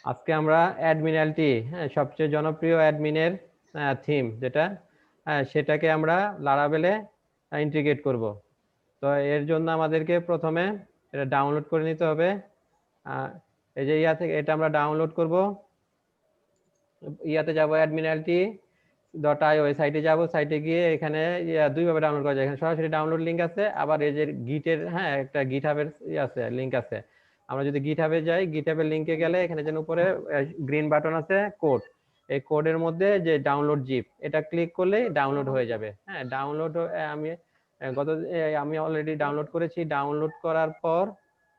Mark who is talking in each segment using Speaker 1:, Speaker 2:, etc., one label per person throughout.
Speaker 1: আজকে আমরা অ্যাডমিনালটি, হ্যাঁ, সবচেয়ে জনপ্রিয় অ্যাডমিনের থিম যেটা, সেটাকে আমরা লারাভেলে ইন্টিগ্রেট করব। তো এর জন্য আমাদেরকে প্রথমে এটা ডাউনলোড করে নিতে হবে। এই যে ইয়া থেকে এটা আমরা ডাউনলোড করব। ইয়াতে যাব অ্যাডমিনালটি .io সাইটে যাব। সাইটে গিয়ে এখানে দুইভাবে ডাউনলোড করা যায়। এখানে সরাসরি ডাউনলোড লিংক আছে, আবার এই যে গিটের, হ্যাঁ, একটা গিটহাবের আছে, লিংক আছে। আমরা যদি গিটহাবে যাই, গিটহাবের লিংকে গেলে এখানে যেন উপরে গ্রিন বাটন আছে কোড, এই কোডের মধ্যে যে ডাউনলোড জিপ, এটা ক্লিক করলেই ডাউনলোড হয়ে যাবে। হ্যাঁ, ডাউনলোড আমি আমি অলরেডি ডাউনলোড করেছি। ডাউনলোড করার পর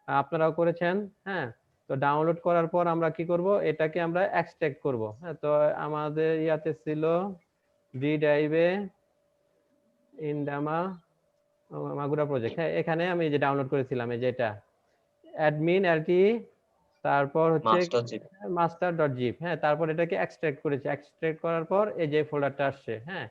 Speaker 1: আপনারাও করেছেন। হ্যাঁ, তো ডাউনলোড করার পর আমরা কি করব, এটাকে আমরা এক্সট্রাক্ট করব। হ্যাঁ, তো আমাদের ইয়াতে ছিল ডি ড্রাইভে ইনডামা মাগুরা প্রজেক্ট। হ্যাঁ, এখানে আমি যে ডাউনলোড করেছিলাম এই যেটা অ্যাডমিন এলটি, তারপর হচ্ছে master.zip। হ্যাঁ, তারপর এটাকে এক্সট্রাক্ট করেছি। এক্সট্রাক্ট করার পর এই যে ফোল্ডারটা আসছে। হ্যাঁ,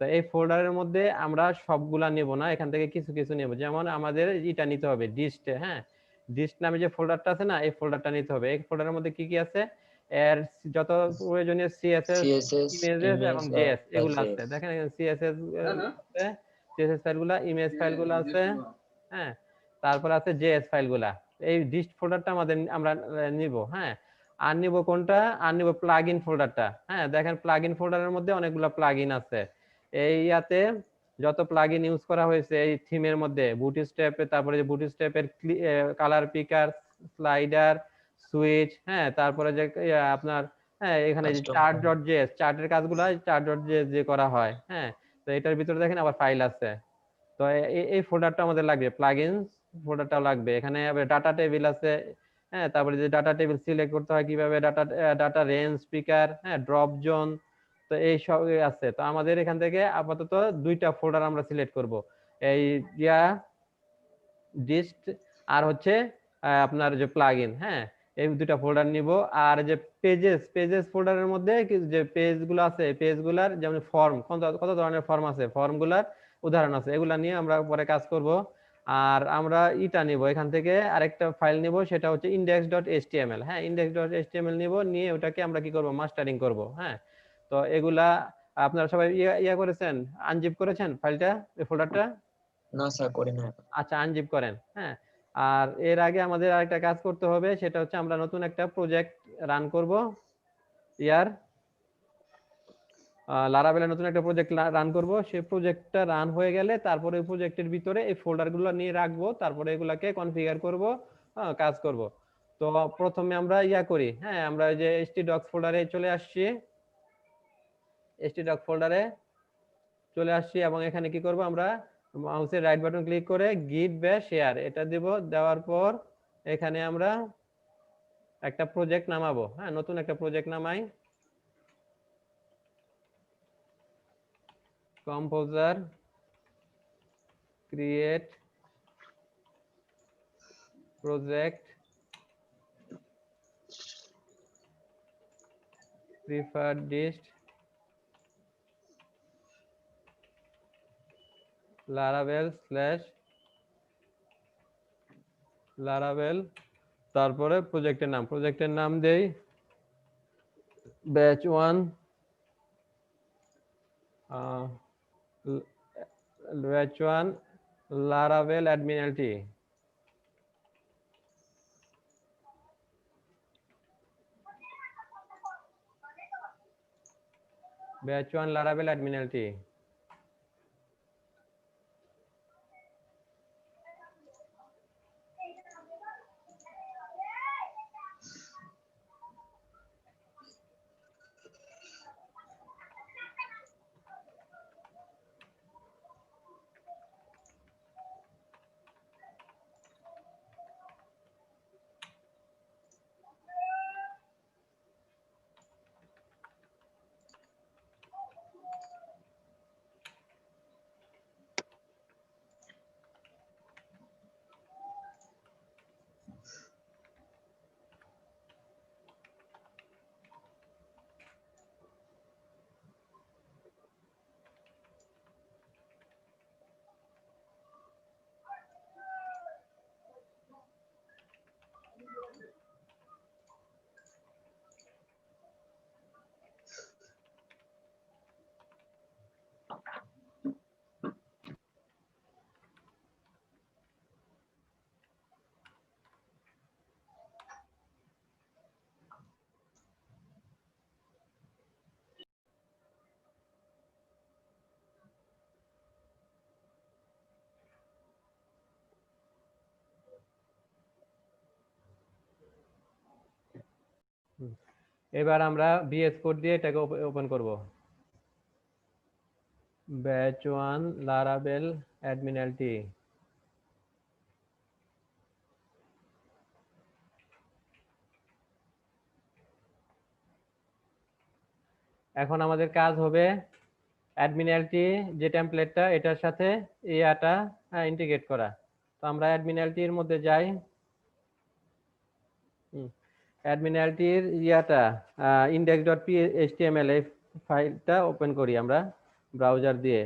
Speaker 1: তো এই ফোল্ডারের মধ্যে আমরা সবগুলা নেব না, এখান থেকে কিছু কিছু নেব। যেমন আমাদের এটা নিতে হবে ডিস্ট। হ্যাঁ, ডিস্ট নামে যে ফোল্ডারটা আছে না, এই ফোল্ডারটা নিতে হবে। এই ফোল্ডারের মধ্যে কি কি আছে, এর যত প্রয়োজনীয় সিএসএস, ইমেজেস এবং জেএস এগুলো আছে। দেখেন এখানে সিএসএস আছে, সিএসএস ফাইলগুলো, ইমেজ ফাইলগুলো আছে। হ্যাঁ, তারপর আছে জেএস ফাইলগুলা। এই ডিস্ট ফোল্ডারটা আমরা নিব। হ্যাঁ, আর নিব কোনটা, আর নিব প্লাগইন ফোল্ডারটা। হ্যাঁ, দেখেন প্লাগইন ফোল্ডারের মধ্যে অনেকগুলো প্লাগইন আছে। এই ইয়াতে যত প্লাগইন ইউজ করা হয়েছে এই থিমের মধ্যে, বুটস্ট্র্যাপে, তারপরে যে বুটস্ট্র্যাপের কালার পিকার, স্লাইডার, সুইচ, হ্যাঁ, তারপরে যে আপনার, হ্যাঁ, এখানে যে চার্ট.js, চার্টের কাজগুলো চার্ট.js যে করা হয়। হ্যাঁ, তো এটার ভিতরে দেখেন আবার ফাইল আছে। তো এই ফোল্ডারটা আমাদের লাগবে, প্লাগইনস ফোল্ডারটাও লাগবে। এখানে ডাটা টেবিল আছে। হ্যাঁ, তারপরে যে ডাটা টেবিল সিলেক্ট করতে হয় কিভাবে, ডাটা রেঞ্জ, স্পিকার, হ্যাঁ, ড্রপ জোন, তো এই সব আছে। তো আমাদের এখান থেকে আপাতত দুইটা ফোল্ডার আমরা সিলেক্ট করব, এই ইয়া ডিস্ট আর হচ্ছে আপনার যে প্লাগইন। হ্যাঁ, এই দুইটা ফোল্ডার নিব। আর যে পেজেস ফোল্ডারের মধ্যে যে পেজগুলো আছে, পেজগুলার যেমন ফর্ম, কত ধরনের ফর্ম আছে, ফর্মগুলার উদাহরণ আছে, এগুলা নিয়ে আমরা পরে কাজ করব। আর আমরা ইটা নিব, এখান থেকে আরেকটা ফাইল নিব, সেটা হচ্ছে index.html। হ্যাঁ, index.html নিব, নিয়ে ওটাকে আমরা কি করব, মাস্টারিং করব। হ্যাঁ, তো এগুলা আপনারা সবাই ইয়া করেছেন, আনজিপ করেছেন ফাইলটা, এই ফোল্ডারটা?
Speaker 2: না স্যার, করি না।
Speaker 1: আচ্ছা, আনজিপ করেন। হ্যাঁ, আর এর আগে আমাদের আরেকটা কাজ করতে হবে, সেটা হচ্ছে আমরা নতুন একটা প্রজেক্ট রান করব। ইয়ার লারাভেলে নতুন একটা প্রজেক্ট রান করব। সেই প্রজেক্টটা রান হয়ে গেলে তারপরে ওই প্রজেক্টের ভিতরে এই ফোল্ডারগুলো নিয়ে রাখবো, তারপরে এগুলাকে কনফিগার করব, কাজ করব। তো প্রথমে আমরা ইয়া করি। হ্যাঁ, আমরা যে htdocs ফোল্ডারে চলে আসছি, htdocs ফোল্ডারে চলে আসছি এবং এখানে কি করব, আমরা মাউসের রাইট বাটন ক্লিক করে গিট ব্যাশ শেয়ার এটা দেব। দেওয়ার পর এখানে আমরা একটা প্রজেক্ট নামাবো। হ্যাঁ, নতুন একটা প্রজেক্ট নামাই, composer create project preferred dist Laravel slash Laravel, তারপরে প্রজেক্টের নাম দেই batch 1, batch 1 Laravel admin LTE. Batch 1 Laravel admin LTE. এবার আমরা বিএস কোড দিয়ে এটাকে ওপেন করব। ব্যাচ 1 লারাবেল অ্যাডমিন এলটি। এখন আমাদের কাজ হবে অ্যাডমিন এলটি যে টেমপ্লেটটা এটার সাথে ইয়াটা ইন্টিগ্রেট করা। তো আমরা অ্যাডমিন এলটি এর মধ্যে যাই। অ্যাডমিন এলটির ইয়াটা index.html এই ফাইলটা ওপেন করি আমরা ব্রাউজার দিয়ে।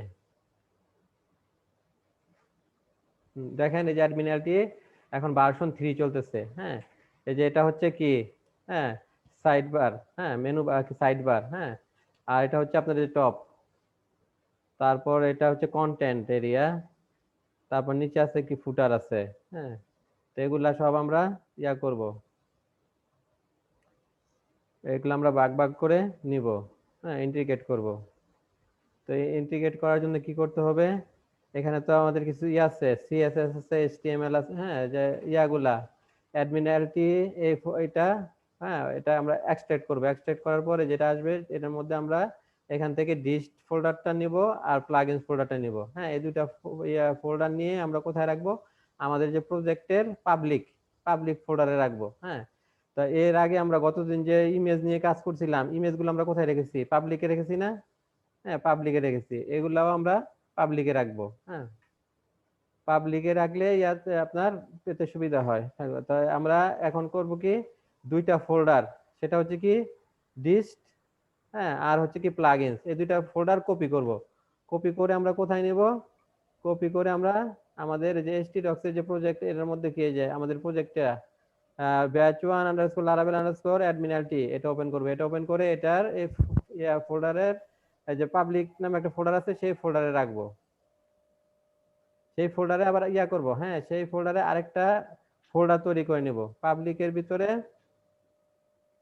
Speaker 1: দেখেন এই যে অ্যাডমিন এলটি এখন ভার্সন 3 চলতেছে। হ্যাঁ, এই যে এটা হচ্ছে কি, হ্যাঁ সাইড বার, হ্যাঁ মেনু বার, সাইড বার, হ্যাঁ। আর এটা হচ্ছে আপনাদের টপ, তারপর এটা হচ্ছে কন্টেন্ট এরিয়া, তারপর নিচে আছে কি ফুটার আছে। হ্যাঁ, তো এগুলা সব আমরা ইয়া করব, এগুলো আমরা ভাগ ভাগ করে নিব, হ্যাঁ ইন্টিগ্রেট করব। তো ইন্টিগ্রেট করার জন্য কি করতে হবে, এখানে তো আমাদের কিছু ইয়ে আছে, সিএসএস আছে, এইচটিএমএল আছে, হ্যাঁ যে ইয়াগুলা অ্যাডমিন এলটি এটা, হ্যাঁ এটা আমরা এক্সট্রাক্ট করব। এক্সট্রাক্ট করার পরে যেটা আসবে এটার মধ্যে আমরা এখান থেকে ডিস্ট ফোল্ডারটা নিব আর প্লাগইনস ফোল্ডারটা নিব। হ্যাঁ, এই দুটো ফোল্ডার নিয়ে আমরা কোথায় রাখবো, আমাদের যে প্রজেক্টের পাবলিক ফোল্ডারে রাখবো। হ্যাঁ, তো এর আগে আমরা গতদিন যে ইমেজ নিয়ে কাজ করছিলাম, ইমেজগুলো আমরা কোথায় রেখেছি, পাবলিকে রেখেছি না? হ্যাঁ, পাবলিকে রেখেছি, এগুলাও আমরা পাবলিকে রাখবো। হ্যাঁ, পাবলিকে রাখলে ইয়াতে আপনার পেতে সুবিধা হয়। তাই আমরা এখন করব কি, দুইটা ফোল্ডার, সেটা হচ্ছে কি ডিস্ট, হ্যাঁ আর হচ্ছে কি প্লাগইনস, এই দুইটা ফোল্ডার কপি করব। কপি করে আমরা কোথায় নেব, কপি করে আমরা আমাদের যে htdocs এর যে প্রজেক্ট এর মধ্যে কি যায় আমাদের প্রজেক্টটা batch1_laravel_admin_lt এটা ওপেন করব। এটা ওপেন করে এটার এই ফোল্ডারের যে পাবলিক নামে একটা ফোল্ডার আছে সেই ফোল্ডারে রাখবো। সেই ফোল্ডারে আবার ইয়া করব, হ্যাঁ সেই ফোল্ডারে আরেকটা ফোল্ডার তৈরি করে নিব। পাবলিকের ভিতরে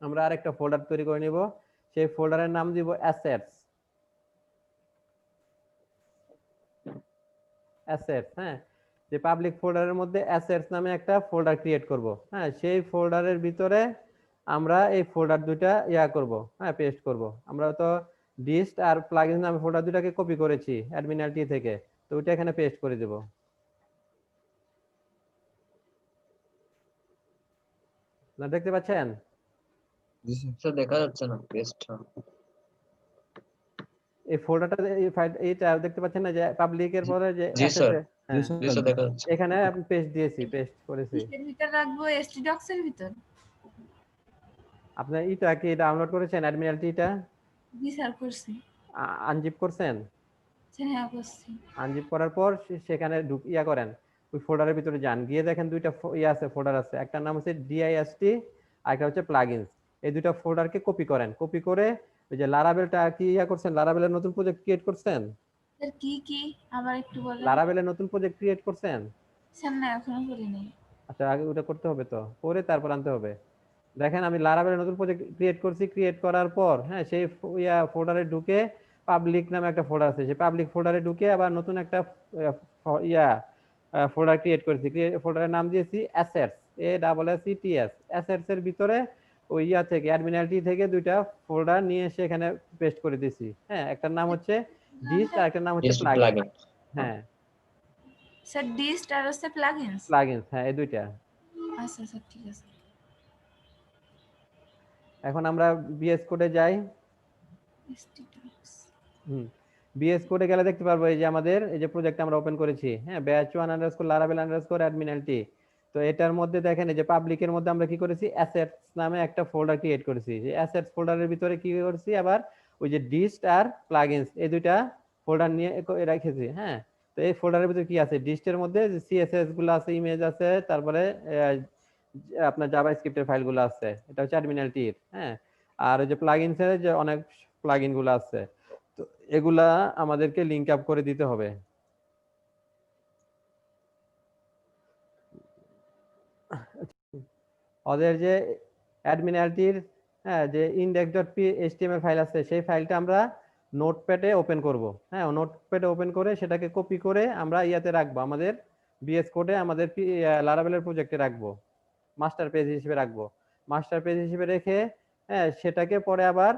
Speaker 1: আমরা আরেকটা ফোল্ডার তৈরি করে নিব, সেই ফোল্ডারের নাম দিব অ্যাসেটস। হ্যাঁ, যে পাবলিক ফোল্ডারের মধ্যে অ্যাসেটস নামে একটা ফোল্ডার ক্রিয়েট করব। হ্যাঁ, সেই ফোল্ডারের ভিতরে আমরা এই ফোল্ডার দুইটা ইয়া করব, হ্যাঁ পেস্ট করব। আমরা তো ডিস্ট আর প্লাগইনস নামে ফোল্ডার দুটাকে কপি করেছি অ্যাডমিনালটি থেকে, তো ওইটা এখানে পেস্ট করে দেব। না দেখতে পাচ্ছেন?
Speaker 2: স্যার দেখা যাচ্ছে না পেজটা।
Speaker 1: এই ফোল্ডারটা, এই ফাইল এইটা দেখতে পাচ্ছেন না যে পাবলিকের পরে যে
Speaker 2: জি স্যার,
Speaker 1: হ্যাঁ
Speaker 2: জি স্যার দেখা যাচ্ছে।
Speaker 1: এখানে আমি পেস্ট দিয়েছি, পেস্ট করেছি।
Speaker 3: কিসের ভিতর রাখবো, htdocs এর ভিতর?
Speaker 1: আপনার এটা কি ডাউনলোড করেছেন অ্যাডমিনালটিটা?
Speaker 3: জি স্যার করছি।
Speaker 1: আনজিপ করছেন?
Speaker 3: হ্যাঁ করছি।
Speaker 1: আনজিপ করার পর সেখানে ইয়া করেন, ওই ফোল্ডারের ভিতরে যান, গিয়ে দেখেন দুইটা ইয়া আছে, ফোল্ডার আছে, একটা নাম হচ্ছে dist আর একটা হচ্ছে প্লাগইনস। এই দুইটা ফোল্ডারকে কপি করেন, কপি করে ওই যে লারাবেলটা কি ইয়া করছেন, লারাবেলের নতুন প্রজেক্ট ক্রিয়েট করছেন?
Speaker 3: স্যার কি কি আবার একটু বলেন।
Speaker 1: লারাবেলের নতুন প্রজেক্ট ক্রিয়েট করছেন?
Speaker 3: স্যার না এখনো করিনি।
Speaker 1: আচ্ছা, আগে ওটা করতে হবে, তো করে তারপর আনতে হবে। দেখেন আমি লারাবেলের নতুন প্রজেক্ট ক্রিয়েট করছি, ক্রিয়েট করার পর হ্যাঁ সেই ইয়া ফোল্ডারে ঢুকে পাবলিক নামে একটা ফোল্ডার আছে, সেই পাবলিক ফোল্ডারে ঢুকে আবার নতুন একটা ইয়া ফোল্ডার ক্রিয়েট করেছি, ফোল্ডারের নাম দিয়েছি অ্যাসেটস, ASSETS। অ্যাসেটস এর ভিতরে ওই ইয়া থেকে অ্যাডমিনালটি থেকে দুইটা ফোল্ডার নিয়ে এসে এখানে পেস্ট করে দিয়েছি। হ্যাঁ, একটার নাম হচ্ছে ডিস্ট আর একটার নাম হচ্ছে প্লাগইন। হ্যাঁ
Speaker 3: স্যার ডিস্ট আর হচ্ছে প্লাগইনস।
Speaker 1: প্লাগইনস, হ্যাঁ এই দুইটা।
Speaker 3: আচ্ছা স্যার ঠিক আছে।
Speaker 1: এখন আমরা বিএস কোডে যাই।
Speaker 3: htdocs
Speaker 1: বিএস কোডে গেলে দেখতে পারবো এই যে আমাদের এই যে প্রজেক্ট আমরা ওপেন করেছি, হ্যাঁ batch1_laravel_admin_lt। তো এটার মধ্যে দেখেন এই যে পাবলিকের মধ্যে আমরা কি করেছি, অ্যাসেটস নামে একটা ফোল্ডার ক্রিয়েট করেছি। এই অ্যাসেটস ফোল্ডারের ভিতরে কি করেছি, আবার ওই যে ডিস্ট আর প্লাগইনস এই দুইটা ফোল্ডার নিয়ে রেখেছি। হ্যাঁ, তো এই ফোল্ডারের ভিতরে কি আছে, ডিস্টের মধ্যে যে সিএসএস গুলো আছে, ইমেজ আছে, তারপরে আপনার জাভাস্ক্রিপ্টের ফাইলগুলো আছে, এটা হচ্ছে অ্যাডমিনালটির। হ্যাঁ, আর ওই যে প্লাগইনসের যে অনেক প্লাগইন গুলো আছে, তো এগুলা আমাদেরকে লিংক আপ করে দিতে হবে। ওদের যে অ্যাডমিনালটির হ্যাঁ যে index.html ফাইল আছে, সেই ফাইলটা আমরা নোটপ্যাডে ওপেন করব। হ্যাঁ, নোটপ্যাডে ওপেন করে সেটাকে কপি করে আমরা ইয়াতে রাখবো, আমাদের বিএস কোডে আমাদের লারাবেলের প্রজেক্টে রাখবো, মাস্টার পেজ হিসেবে রাখবো। মাস্টার পেজ হিসেবে রেখে হ্যাঁ সেটাকে পরে আবার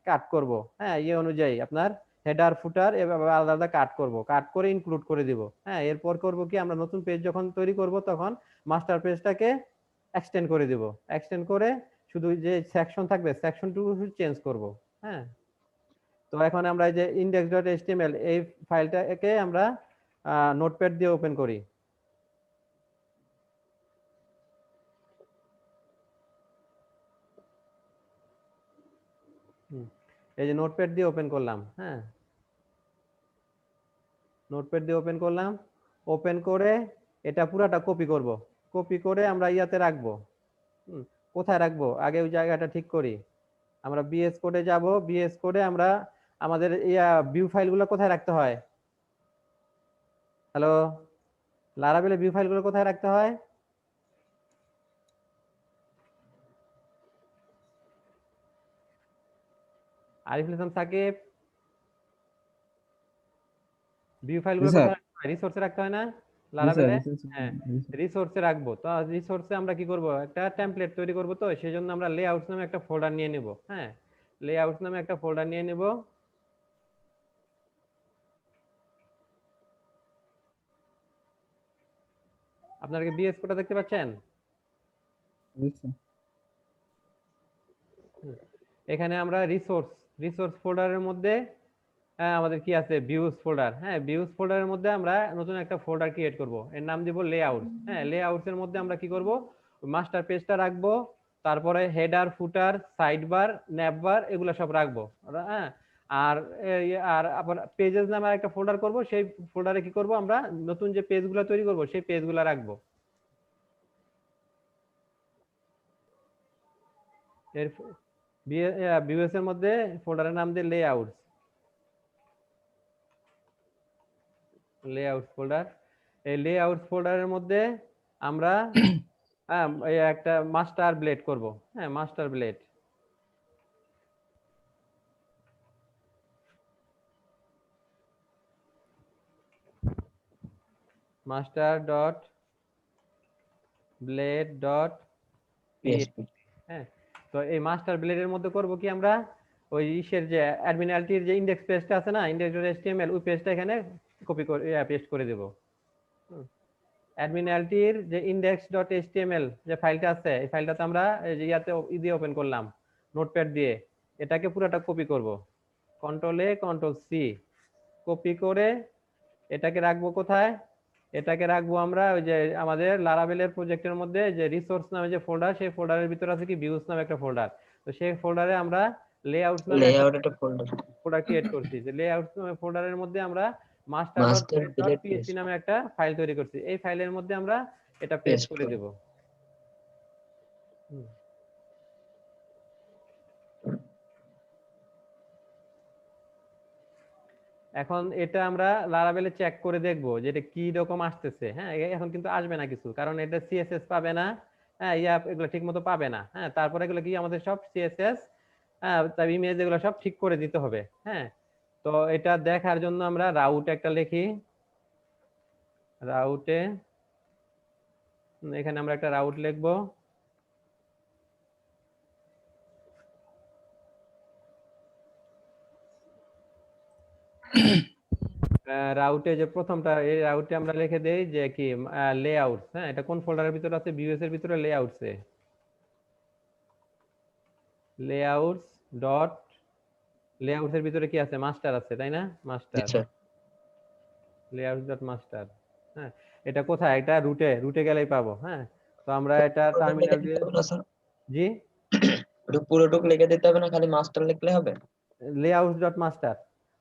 Speaker 1: কাট করব, হ্যাঁ ইয়ে অনুযায়ী আপনার হেডার ফুটার এভাবে আলাদা আলাদা কাট করব, কাট করে ইনক্লুড করে দিব। হ্যাঁ এরপর করব কি, আমরা নতুন পেজ যখন তৈরি করব তখন মাস্টার পেজটাকে এক্সটেন্ড করে দিব, এক্সটেন্ড করে শুধু যে সেকশন থাকবে সেকশনটুকু চেঞ্জ করব। হ্যাঁ তো এখন আমরা এই যে index.html এই ফাইলটাকে আমরা নোটপ্যাড দিয়ে ওপেন করি। এই যে নোটপ্যাড দিয়ে ওপেন করলাম। হ্যাঁ নোটপ্যাড দিয়ে ওপেন করলাম, ওপেন করে এটা পুরাটা কপি করব, কপি করে আমরা ইয়াতে রাখবো। কোথায় রাখবো আগে ওই জায়গাটা ঠিক করি। আমরা বিএস কোডে যাব, বিএস কোডে আমরা আমাদের ভিউ ফাইলগুলো কোথায় রাখতে হয়? হ্যালো, লারাভেলে ভিউ ফাইলগুলো কোথায় রাখতে হয়? আরিফুল ইসলাম সাকিব, ভিউ ফাইলগুলো কোথায় রাখতে হয়? রিসোর্সে রাখতে হয় না লারাভেলে? হ্যাঁ রিসোর্সে রাখবো। তো রিসোর্সে আমরা কি করব, একটা টেমপ্লেট তৈরি করব, তো সেজন্য আমরা লেআউটস নামে একটা ফোল্ডার নিয়ে নেব। হ্যাঁ লেআউটস নামে একটা ফোল্ডার নিয়ে নেব। আপনারা কি বিএস কোডটা দেখতে পাচ্ছেন? এখানে আমরা রিসোর্স ফোল্ডারের মধ্যে আমাদের কি আছে, ভিউজ ফোল্ডার। হ্যাঁ ভিউজ ফোল্ডারের মধ্যে আমরা নতুন একটা ফোল্ডার ক্রিয়েট করব, এর নাম দিব লেআউট। হ্যাঁ লেআউটস এর মধ্যে আমরা কি করব, মাস্টার পেজটা রাখবো, তারপরে header footer sidebar navbar এগুলো সব রাখবো। হ্যাঁ আর আর আবার পেজেস নামে একটা ফোল্ডার করব, সেই ফোল্ডারে কি করব, আমরা নতুন যে পেজগুলো তৈরি করব সেই পেজগুলো রাখবো। এর ভিউএস এর মধ্যে ফোল্ডারের নাম দিয়ে লেআউটস ফোল্ডার। এই লেআউটস ফোল্ডারের মধ্যে আমরা এই একটা মাস্টার ব্লেড করব। হ্যাঁ master blade, master dot blade dot
Speaker 2: PSP.
Speaker 1: হ্যাঁ তো এই মাস্টার ব্লেডের মধ্যে করব কি, আমরা ওই ইসের যে অ্যাডমিনালটির যে ইনডেক্স পেজটা আছে না, index.html, ওই পেজটা এখানে কপি করে পেস্ট করে দেব। অ্যাডমিনালটির যে index.html যে ফাইলটা আছে, এই ফাইলটাতে আমরা এই যে ইয়াতে দিয়ে ওপেন করলাম নোটপ্যাড দিয়ে, এটাকে পুরোটা কপি করব, কন্ট্রোল এ কন্ট্রোল সি, কপি করে এটাকে রাখবো কোথায়, এটাকে রাখবো আমরা ওই যে আমাদের লারাভেলের প্রজেক্টের মধ্যে যে রিসোর্স নামে যে ফোল্ডার, সেই ফোল্ডারের ভিতরে আছে কি ভিউস নামে একটা ফোল্ডার। তো সেই ফোল্ডারে আমরা লেআউট নামে একটা
Speaker 2: লেআউট একটা
Speaker 1: ফোল্ডার ক্রিয়েট করছি, যে লেআউট নামে ফোল্ডারের মধ্যে আমরা
Speaker 2: মাস্টার ব্লেড
Speaker 1: master.blade.php নামে একটা ফাইল তৈরি করছি, এই ফাইলের মধ্যে আমরা এটা পেস্ট করে দেব। এখন এটা আমরা লারাভেলে চেক করে দেখব যে এটা কি রকম আসতেছে। হ্যাঁ এখন কিন্তু আসবে না কিছু, কারণ এটা সিএসএস পাবে না। হ্যাঁ এগুলো ঠিক মতো পাবে না। হ্যাঁ তারপরে এগুলো কি আমাদের সব সিএসএস তার ইমেজ এগুলো সব ঠিক করে দিতে হবে। হ্যাঁ তো এটা দেখার জন্য আমরা রাউট একটা লিখি, রাউটে এখানে আমরা একটা রাউট লিখবো। রাউটে যে প্রথমটা, এই রাউটে আমরা লিখে দেই যে কি লেআউট। হ্যাঁ এটা কোন ফোল্ডারের ভিতরে আছে, ভিউএস এর ভিতরে লেআউটসে, লেআউটস ডট লেআউটস এর ভিতরে কি আছে, মাস্টার আছে তাই না, মাস্টার লেআউটস ডট মাস্টার। হ্যাঁ এটা কোথায়, এটা রুটে গেলেই পাবো। হ্যাঁ তো আমরা এটা টার্মিনাল দিয়ে, জি
Speaker 2: ওটা পুরোটুকু লিখে দিতে হবে না, খালি মাস্টার লিখলে হবে?
Speaker 1: লেআউটস ডট মাস্টার,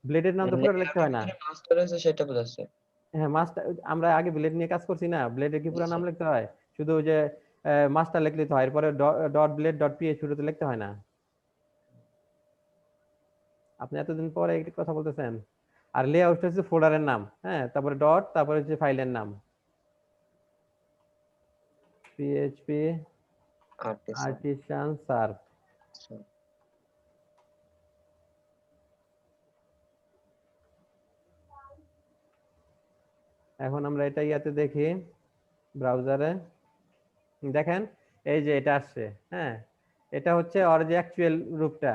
Speaker 1: ব্লেডের নাম তো পুরো লিখতে হয় না।
Speaker 2: মাস্টার আছে সেটা বোঝাচ্ছে।
Speaker 1: হ্যাঁ মাস্টার, আমরা আগে ব্লেড নিয়ে কাজ করছি না, ব্লেডের কি পুরো নাম লিখতে হয়, শুধু ওই যে মাস্টার লিখলে তো হয়, এরপরে ডট ব্লেড ডট পিএইচপি তো লিখতে হয় না। আপনি এতদিন পরে একটি কথা বলতেছেন। আর লেআউট হচ্ছে ফোল্ডারের নাম। হ্যাঁ তারপরে ডট, তারপরে হচ্ছে ফাইলের নাম পিএইচপি আর্টিসান সার্ভ। এখন আমরা এটা ইয়াতে দেখি ব্রাউজারে, দেখেন এই যে এটা আসছে। হ্যাঁ এটা হচ্ছে ওর যে অ্যাকচুয়াল রূপটা।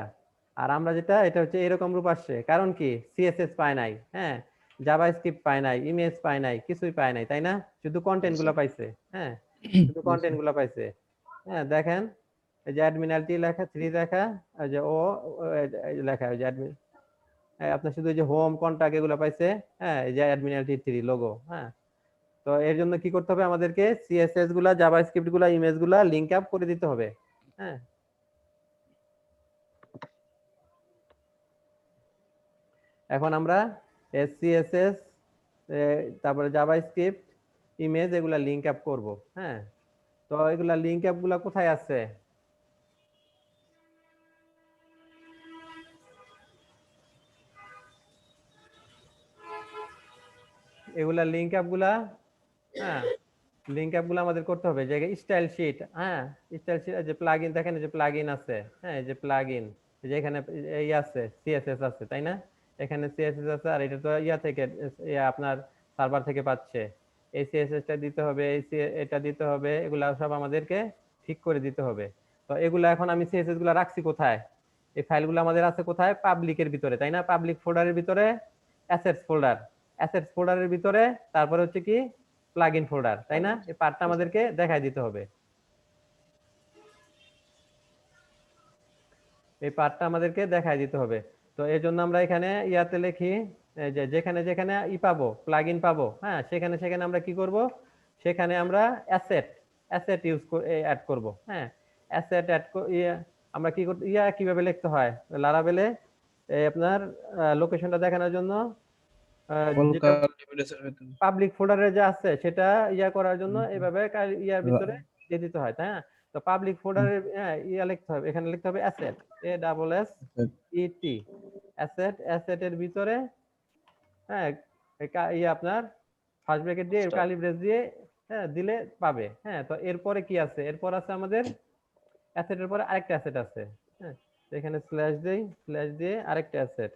Speaker 1: আর আমরা যেটা, এটা হচ্ছে এরকম রূপ আসছে, কারণ কি সিএসএস পায় নাই, হ্যাঁ, জাভাস্ক্রিপ্ট পায় নাই, ইমেজ পায় নাই, কিছুই পায় নাই, তাই না? শুধু কন্টেন্ট গুলো পাইছে, হ্যাঁ, শুধু কন্টেন্ট গুলো পাইছে। হ্যাঁ, দেখেন এই যে অ্যাডমিনালিটি লেখা 3 লেখা, এই যে ও এই যে লেখা, এই যে অ্যাডমিন, আপনার শুধু এই যে হোম কন্টাক্ট এগুলো পাইছে, হ্যাঁ, এই যে অ্যাডমিনালিটি 3 লোগো, হ্যাঁ। তো এর জন্য কি করতে হবে আমাদেরকে, সিএসএস গুলা, জাভাস্ক্রিপ্ট গুলা, ইমেজ গুলা লিংক আপ করে দিতে হবে, হ্যাঁ। এখন আমরা সিএসএস, তারপরে জাভাস্ক্রিপ্ট, ইমেজ এগুলা লিংক আপ করব, হ্যাঁ। তো এগুলা লিংক আপ গুলা কোথায় আছে? এগুলা লিংক আপ গুলা, হ্যাঁ, লিংক আপ গুলো আমাদের করতে হবে। যে স্টাইল শিট, হ্যাঁ, স্টাইল শিট, যে প্লাগইন দেখেন, যে প্লাগইন আছে, হ্যাঁ, এই যে প্লাগইন, যে এখানে এই আছে সিএসএস আছে, তাই না? এখানে সিএসএস আছে, আর এটা তো ইয়া থেকে, আপনার সার্ভার থেকে পাচ্ছে। এই সিএসএস টা দিতে হবে, এটা দিতে হবে, এগুলা সব আমাদেরকে ঠিক করে দিতে হবে। তো এগুলা এখন আমি সিএসএস গুলা রাখছি কোথায়? এই ফাইলগুলো আমাদের আছে কোথায়? পাবলিকের ভিতরে, তাই না? পাবলিক ফোল্ডারের ভিতরে, অ্যাসেটস ফোল্ডার, অ্যাসেটস ফোল্ডারের ভিতরে, তারপরে হচ্ছে কি প্লাগইন ফোল্ডার, তাই না? এই পার্টটা আমাদেরকে দেখাই দিতে হবে, এই পার্টটা আমাদেরকে দেখাই দিতে হবে। তো এর জন্য আমরা এখানে ইয়াতে লিখি, যে যেখানে যেখানে পাবো, প্লাগইন পাবো, হ্যাঁ, সেখানে সেখানে আমরা কি করব, সেখানে আমরা অ্যাসেট, অ্যাসেট ইউজ অ্যাড করব, হ্যাঁ। অ্যাসেট অ্যাড আমরা কি করতে, কিভাবে লিখতে হয় লারাবেলে, আপনার লোকেশনটা দেখানোর জন্য, যেটা পাবলিক ফোল্ডারে যা আছে সেটা করার জন্য এইভাবে ইয়ার ভিতরে দিয়ে দিতে হয়, তাই না? তো পাবলিক ফোল্ডারে লিখতে হবে, এখানে লিখতে হবে অ্যাসেট, ASSET, অ্যাসেট, অ্যাসেটের ভিতরে, হ্যাঁ, আপনার ফার্স্ট ব্র্যাকেট দিয়ে কার্লি ব্রেস দিয়ে, হ্যাঁ, দিলে পাবে, হ্যাঁ। তো এরপরে কি আছে? এরপর আছে আমাদের অ্যাসেটের পরে আরেকটা অ্যাসেট আছে, হ্যাঁ, এখানে স্ল্যাশ দেই, স্ল্যাশ দিয়ে আরেকটা অ্যাসেট,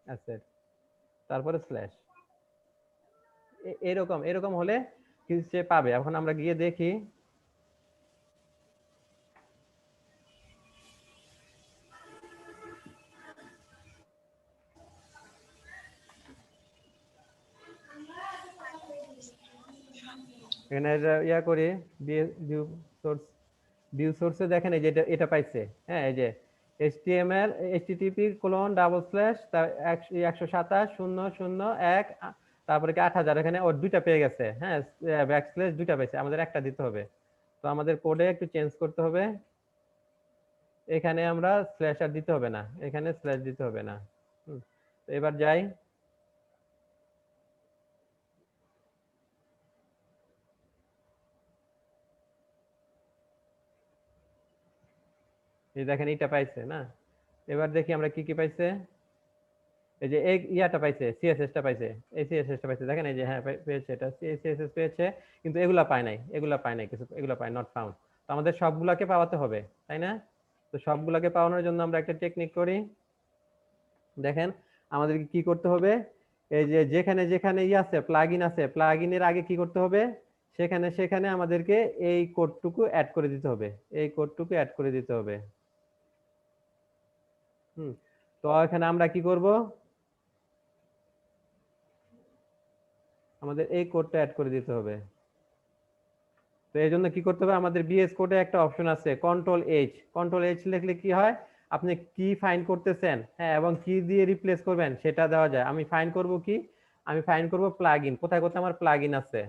Speaker 1: অ্যাসেট, তারপরে স্ল্যাশ, এরকম এরকম হলে কিছু সে পাবে। এখন আমরা গিয়ে দেখি, এখানে করি, ভিউ সোর্স, ভিউ সোর্সে দেখেন এই যে এটা পাইছে, হ্যাঁ, এই যে HTML http:// 127.0.0.1, তারপরে কি 8000, এখানে ওর দুইটা পেয়ে গেছে, হ্যাঁ, ব্যাকস্ল্যাশ দুইটা পাইছে, আমাদের একটা দিতে হবে। তো আমাদের কোডে একটু চেঞ্জ করতে হবে, এখানে আমরা স্ল্যাশ আর দিতে হবে না, এখানে স্ল্যাশ দিতে হবে না। তো এবার যাই, এই দেখেন এটা পাইছে না। এবার দেখি আমরা কি কি পাইছে, এই যে ইয়াটা পাইছে, সিএসএসটা পাইছে, এই সিএসএসটা পাইছে, দেখেন এই যে, হ্যাঁ, পেয়েছে, এটা সিএসএস পেয়েছে, কিন্তু এগুলা পায় নাই, এগুলা পায় নাই, কিছু এগুলা পায় নট ফাউন্ড। তো আমাদের সবগুলাকে পাওয়াতে হবে, তাই না? তো সবগুলাকে পাওয়ানোর জন্য আমরা একটা টেকনিক করি, দেখেন আমাদেরকে কি করতে হবে, এই যে যেখানে যেখানে আছে প্লাগইন আছে, প্লাগইনের আগে কি করতে হবে, সেখানে সেখানে আমাদেরকে এই কোডটুকু অ্যাড করে দিতে হবে, এই কোডটুকু অ্যাড করে দিতে হবে। তো এখানে আমরা কি করব, আমাদের এই কোডটা অ্যাড করে দিতে হবে। তো এই জন্য কি করতে হবে, আমাদের বিএস কোডে একটা অপশন আছে কন্ট্রোল H, কন্ট্রোল H লিখলে কি হয়, আপনি কি ফাইন্ড করতেছেন, হ্যাঁ, এবং কি দিয়ে রিপ্লেস করবেন সেটা দেওয়া যায়। আমি ফাইন্ড করব কি, আমি ফাইন্ড করব প্লাগইন, কোথায় কোথায় আমার প্লাগইন আছে,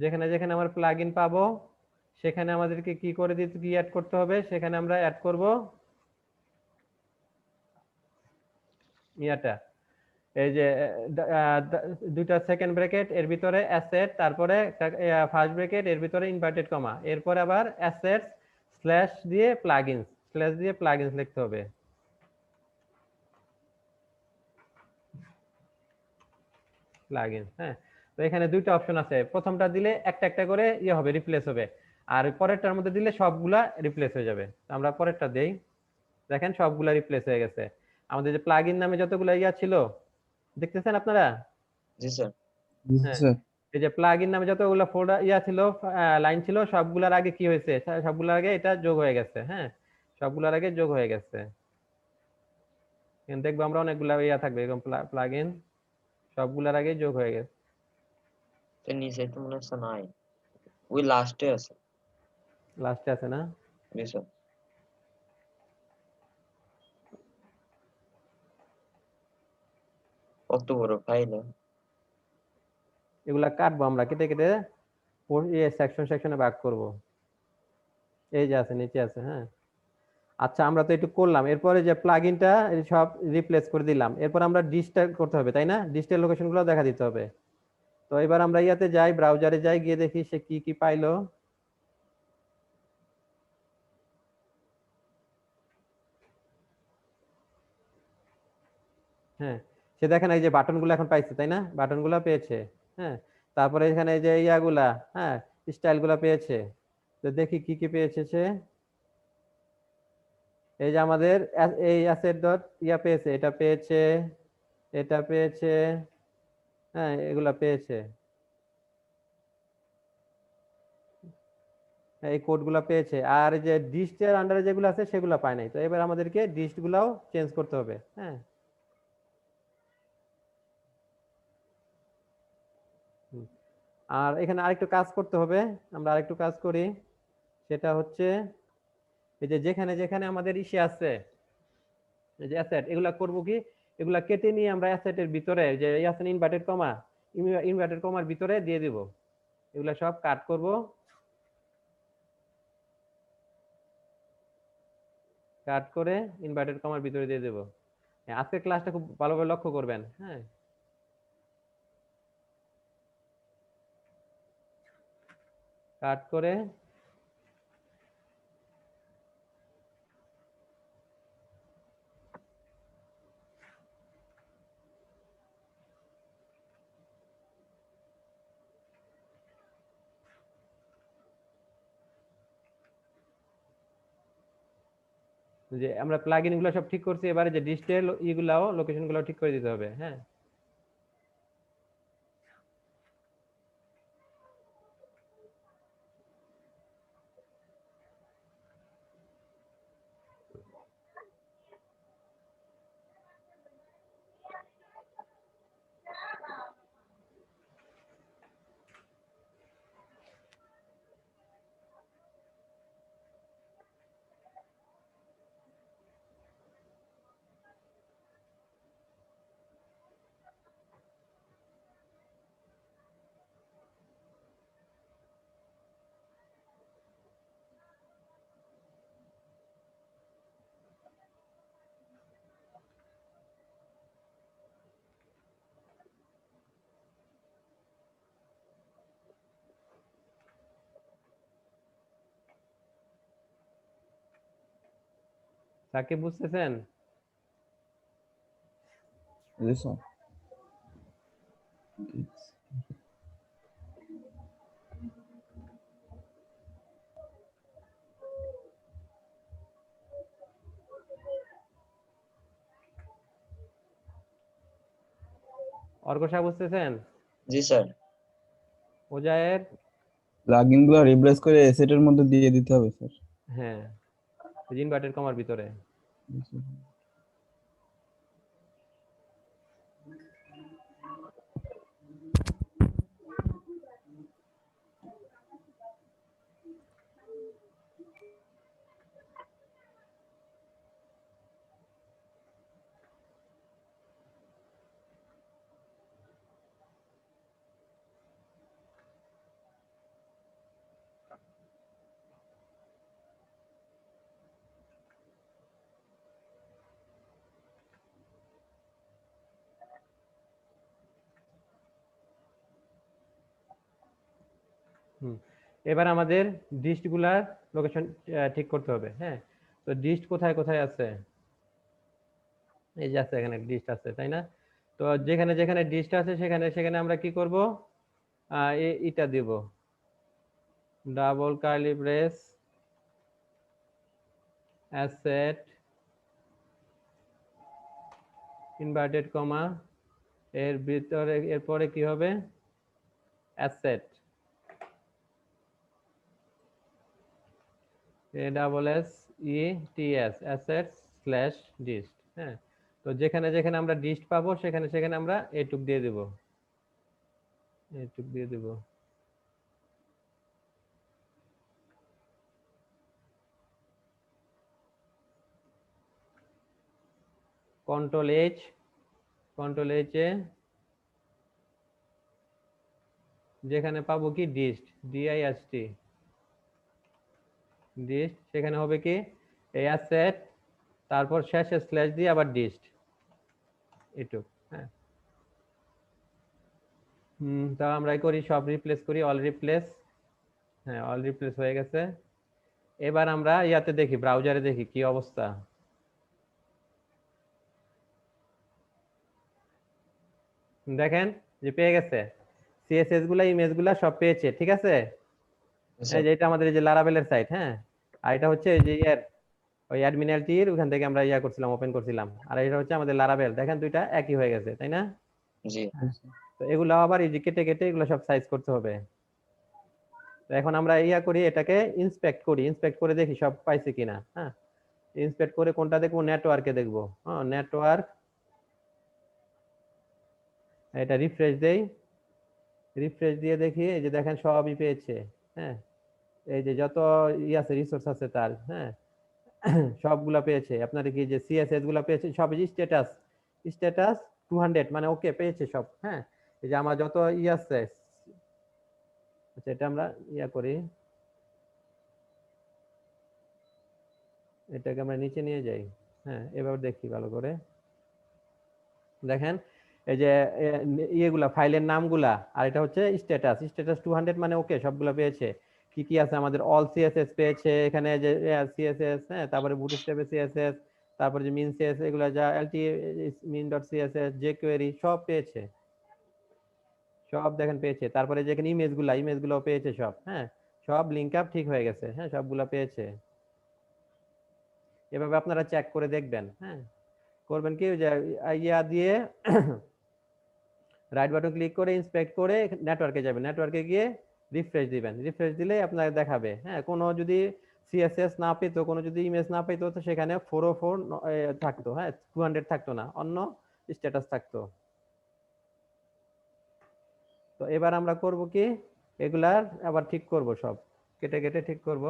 Speaker 1: যেখানে যেখানে আমার প্লাগইন পাবো সেখানে আমাদেরকে কি করে দিতে, কি অ্যাড করতে হবে, সেখানে আমরা অ্যাড করব ইয়াটা, এই যে দুইটা সেকেন্ড ব্র্যাকেট, এর ভিতরে অ্যাসেট, তারপরে ফার্স্ট ব্র্যাকেট, এর ভিতরে ইনভার্টেড কমা, এরপরে আবার অ্যাসেটস স্ল্যাশ দিয়ে প্লাগইনস, স্ল্যাশ দিয়ে প্লাগইনস লিখতে হবে, প্লাগইনস, হ্যাঁ। তো এখানে দুইটা অপশন আছে, প্রথমটা দিলে একটা একটা করে হবে, রিপ্লেস হবে, আর পরেরটার মধ্যে দিলে সবগুলা রিপ্লেস হয়ে যাবে। আমরা পরেরটা দেই, দেখেন সবগুলা রিপ্লেস হয়ে গেছে। আমাদের যে প্লাগইন নামে যতগুলো ছিল, দেখতেছেন আপনারা?
Speaker 2: জি স্যার।
Speaker 1: হ্যাঁ, এই যে প্লাগইন নামে যতগুলো ফোল্ডার ছিল, লাইন ছিল, সবগুলোর আগে কি হয়েছে, সবগুলোর আগে এটা যোগ হয়ে গেছে। হ্যাঁ, সবগুলোর আগে যোগ হয়ে গেছে। দেখবো আমরা অনেকগুলা থাকবে এরকম প্লাগইন, সবগুলোর আগে যোগ হয়ে গেছে।
Speaker 2: নিচে তো মনে হচ্ছে নাই, ওই লাস্টে আছে।
Speaker 1: লাস্টে আছে না?
Speaker 2: জি স্যার। কত বড় ফাইল!
Speaker 1: এগুলা কাটবো আমরা, কেটে কেটে সেকশন সেকশনে ভাগ করব। এই যে আছে, নিচে আছে। হ্যাঁ, আচ্ছা, আমরা তো একটু করলাম, এরপরে যে প্লাগইনটা সব রিপ্লেস করে দিলাম, এরপর আমরা ডিসটা করতে হবে, তাই না? ডিসটের লোকেশন গুলো দেখা দিতে হবে। তো এবার আমরা ইয়াতে যাই, ব্রাউজারে যাই, গিয়ে দেখি সে কি কি পাইলো। হ্যাঁ, সে দেখেন এই যে বাটনগুলো এখন পাইছে, তাই না? বাটনগুলো পেয়েছে। হ্যাঁ, তারপরে এখানে এই যে ইয়াগুলা, হ্যাঁ, স্টাইলগুলো পেয়েছে। তো দেখি কি কি পেয়েছে সে। এই যে আমাদের এই অ্যাসেট ডট ইয়া পেয়েছে, এটা পেয়েছে, এটা পেয়েছে। হ্যাঁ, এগুলা পেয়েছে, এই কোডগুলো পেয়েছে। আর এই যে ডিস্টের আন্ডারে যেগুলো আছে সেগুলো পায় নাই। তো এবার আমাদেরকে ডিস্ট গুলাও চেঞ্জ করতে হবে। হ্যাঁ, আর এখানে আরেকটু কাজ করতে হবে। আমরা আরেকটু কাজ করি, সেটা হচ্ছে এই যে যেখানে যেখানে আমাদের ইসে আছে, এই যে অ্যাসেট, এগুলা করব কি, এগুলা কেটে নিয়ে আমরা অ্যাসেটের ভিতরে যে আছে ইনভার্টেড কমা, ইনভার্টেড কমার ভিতরে দিয়ে দিব। এগুলা সব কাট করব, কাট করে ইনভার্টেড কমার ভিতরে দিয়ে দেব। আজকের ক্লাসটা খুব ভালোভাবে লক্ষ্য করবেন। হ্যাঁ, কাট করে যে আমরা প্লাগইন গুলো সব ঠিক করছি, এবারে যে ডিস্টেল ইগুলাও লোকেশন গুলো ঠিক করে দিতে হবে। হ্যাঁ, তাকে বুঝতেছেন? অর্ক সাহেব বুঝতেছেন?
Speaker 2: জি স্যার।
Speaker 1: ওজায়ের?
Speaker 4: প্লাগইন গুলো রিপ্লেস করে অ্যাসেটের মধ্যে দিয়ে দিতে হবে স্যার।
Speaker 1: হ্যাঁ, ইনভার্টেড কমার ভিতরে। এবার আমাদের ডিস্ট গুলার লোকেশন ঠিক করতে হবে। হ্যাঁ, তো ডিস্ট কোথায় কোথায় আছে? এই যে আছে, এখানে ডিস্ট আছে, তাই না? তো যেখানে যেখানে ডিস্ট আছে সেখানে সেখানে আমরা কি করব, এটা দিব, double curly brace asset inverted comma এর ভিতরে এরপরে কি হবে? Asset, ASSETS, assets slash dist. হ্যাঁ, তো যেখানে যেখানে আমরা ডিস্ট পাবো সেখানে সেখানে আমরা এটুক দিয়ে দেব, এটুক দিয়ে দেব। কন্ট্রোল এইচ, কন্ট্রোল এইচ এ যেখানে পাবো কি ডিস্ট, DIST ডিস্ট, সেখানে হবে কি এই অ্যাসেট, তারপর শেষে স্ল্যাশ দিয়ে আবার ডিস্ট এটুক। হ্যাঁ, তা আমরাই করি, সব রিপ্লেস করি, অল রিপ্লেস। হ্যাঁ, অল রিপ্লেস হয়ে গেছে। এবার আমরা ইয়াতে দেখি, ব্রাউজারে দেখি কি অবস্থা। দেখেন যে পেয়ে গেছে, সিএসএস গুলা ইমেজ গুলা সব পেয়েছে, ঠিক আছে।
Speaker 2: আচ্ছা,
Speaker 1: এই যে এটা আমাদের এই যে লারাভেলের সাইট, হ্যাঁ, আর এটা হচ্ছে এই যে ইয়ার ওই অ্যাডমিনালটির ওখান থেকে আমরা ইয়া করছিলাম, ওপেন করছিলাম, আর এটা হচ্ছে আমাদের লারাভেল। দেখেন দুইটা একই হয়ে গেছে, তাই না?
Speaker 2: জি
Speaker 1: তো এগুলো আবার এই যে কেটে কেটে এগুলো সব সাইজ করতে হবে। তো এখন আমরা ইয়া করি, এটাকে ইন্সপেক্ট করি, ইন্সপেক্ট করে দেখি সব পাইছে কিনা। হ্যাঁ, ইন্সপেক্ট করে কোনটা দেখবো, নেটওয়ার্কে দেখবো। হ্যাঁ, নেটওয়ার্ক, এটা রিফ্রেশ দেই, রিফ্রেশ দিয়ে দেখি এই যে দেখেন সবই পেয়েছে। হ্যাঁ, এই যে যত ই আছে রিসোর্স আছে তার, হ্যাঁ, সবগুলা পেয়েছে। আপনার কি যে সিএসএস গুলা পেয়েছে সব, স্ট্যাটাস, স্ট্যাটাস 200 মানে ওকে পেয়েছে সব। হ্যাঁ, এই যে আমার যত ই আছে, আচ্ছা এটা আমরা ইয়া করি, এটাকে আমরা নিচে নিয়ে যাই। হ্যাঁ, এবার দেখি ভালো করে, দেখেন এই যে ইয়েগুলা ফাইলের নামগুলা, আর এটা হচ্ছে স্ট্যাটাস, স্ট্যাটাস 200 মানে ওকে সবগুলা পেয়েছে। কি কি আছে আমাদের, অল সিএসএস পেয়েছে এখানে, যে সিএসএস, হ্যাঁ, তারপরে বুটস্ট্র্যাপের সিএসএস, তারপরে যে মিন সিএসএস, এগুলা যা এলটি মিন ডট সিএসএস, জেকুয়েরি সব পেয়েছে, সব দেখেন পেয়েছে। তারপরে যেখানে ইমেজগুলা, ইমেজগুলো পেয়েছে সব। হ্যাঁ, সব লিংক আপ ঠিক হয়ে গেছে, হ্যাঁ, সবগুলা পেয়েছে। এভাবে আপনারা চেক করে দেখবেন। হ্যাঁ, করবেন কি, যে ইয়া দিয়ে রাইট বাটন ক্লিক করে ইন্সপেক্ট করে নেটওয়ার্কে যাবেন, নেটওয়ার্কে গিয়ে রিফ্রেশ দিবেন, রিফ্রেশ দিলে আপনার দেখাবে। হ্যাঁ, কোনো যদি সিএসএস না পেতো, কোনো যদি ইমেজ না পেতো, তো সেখানে 404 থাকতো, হ্যাঁ, 200 থাকতো না, অন্য স্ট্যাটাস থাকতো। তো এবার আমরা করব কি, এগুলার আবার ঠিক করব, সব কেটে কেটে ঠিক করব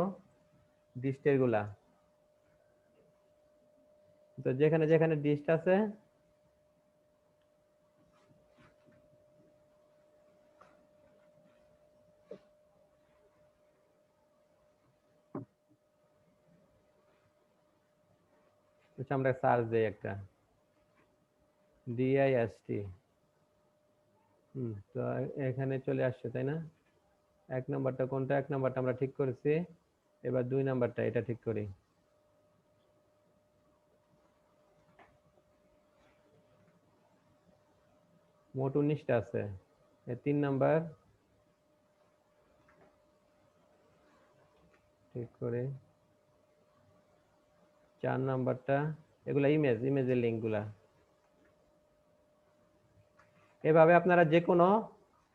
Speaker 1: ডিস্টের গুলা। তো যেখানে যেখানে ডিস্ট আছে আমরা সার্চ দেই একটা, DIST। তো এখানে চলে আসছে, তাই না? এক নাম্বারটা কোনটা, এক নাম্বারটা আমরা ঠিক করেছি, এবার দুই নাম্বারটা এটা ঠিক করি। মোট 19টা আছে, তিন নাম্বার ঠিক করে, চার নাম্বারটা, এগুলা ইমেজ, ইমেজের লিঙ্কগুলা। এভাবে আপনারা যে কোনো,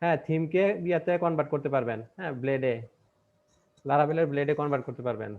Speaker 1: হ্যাঁ, থিমকে ইয়াতে কনভার্ট করতে পারবেন। হ্যাঁ, ব্লেডে, লারাভেলের ব্লেডে কনভার্ট করতে পারবেন।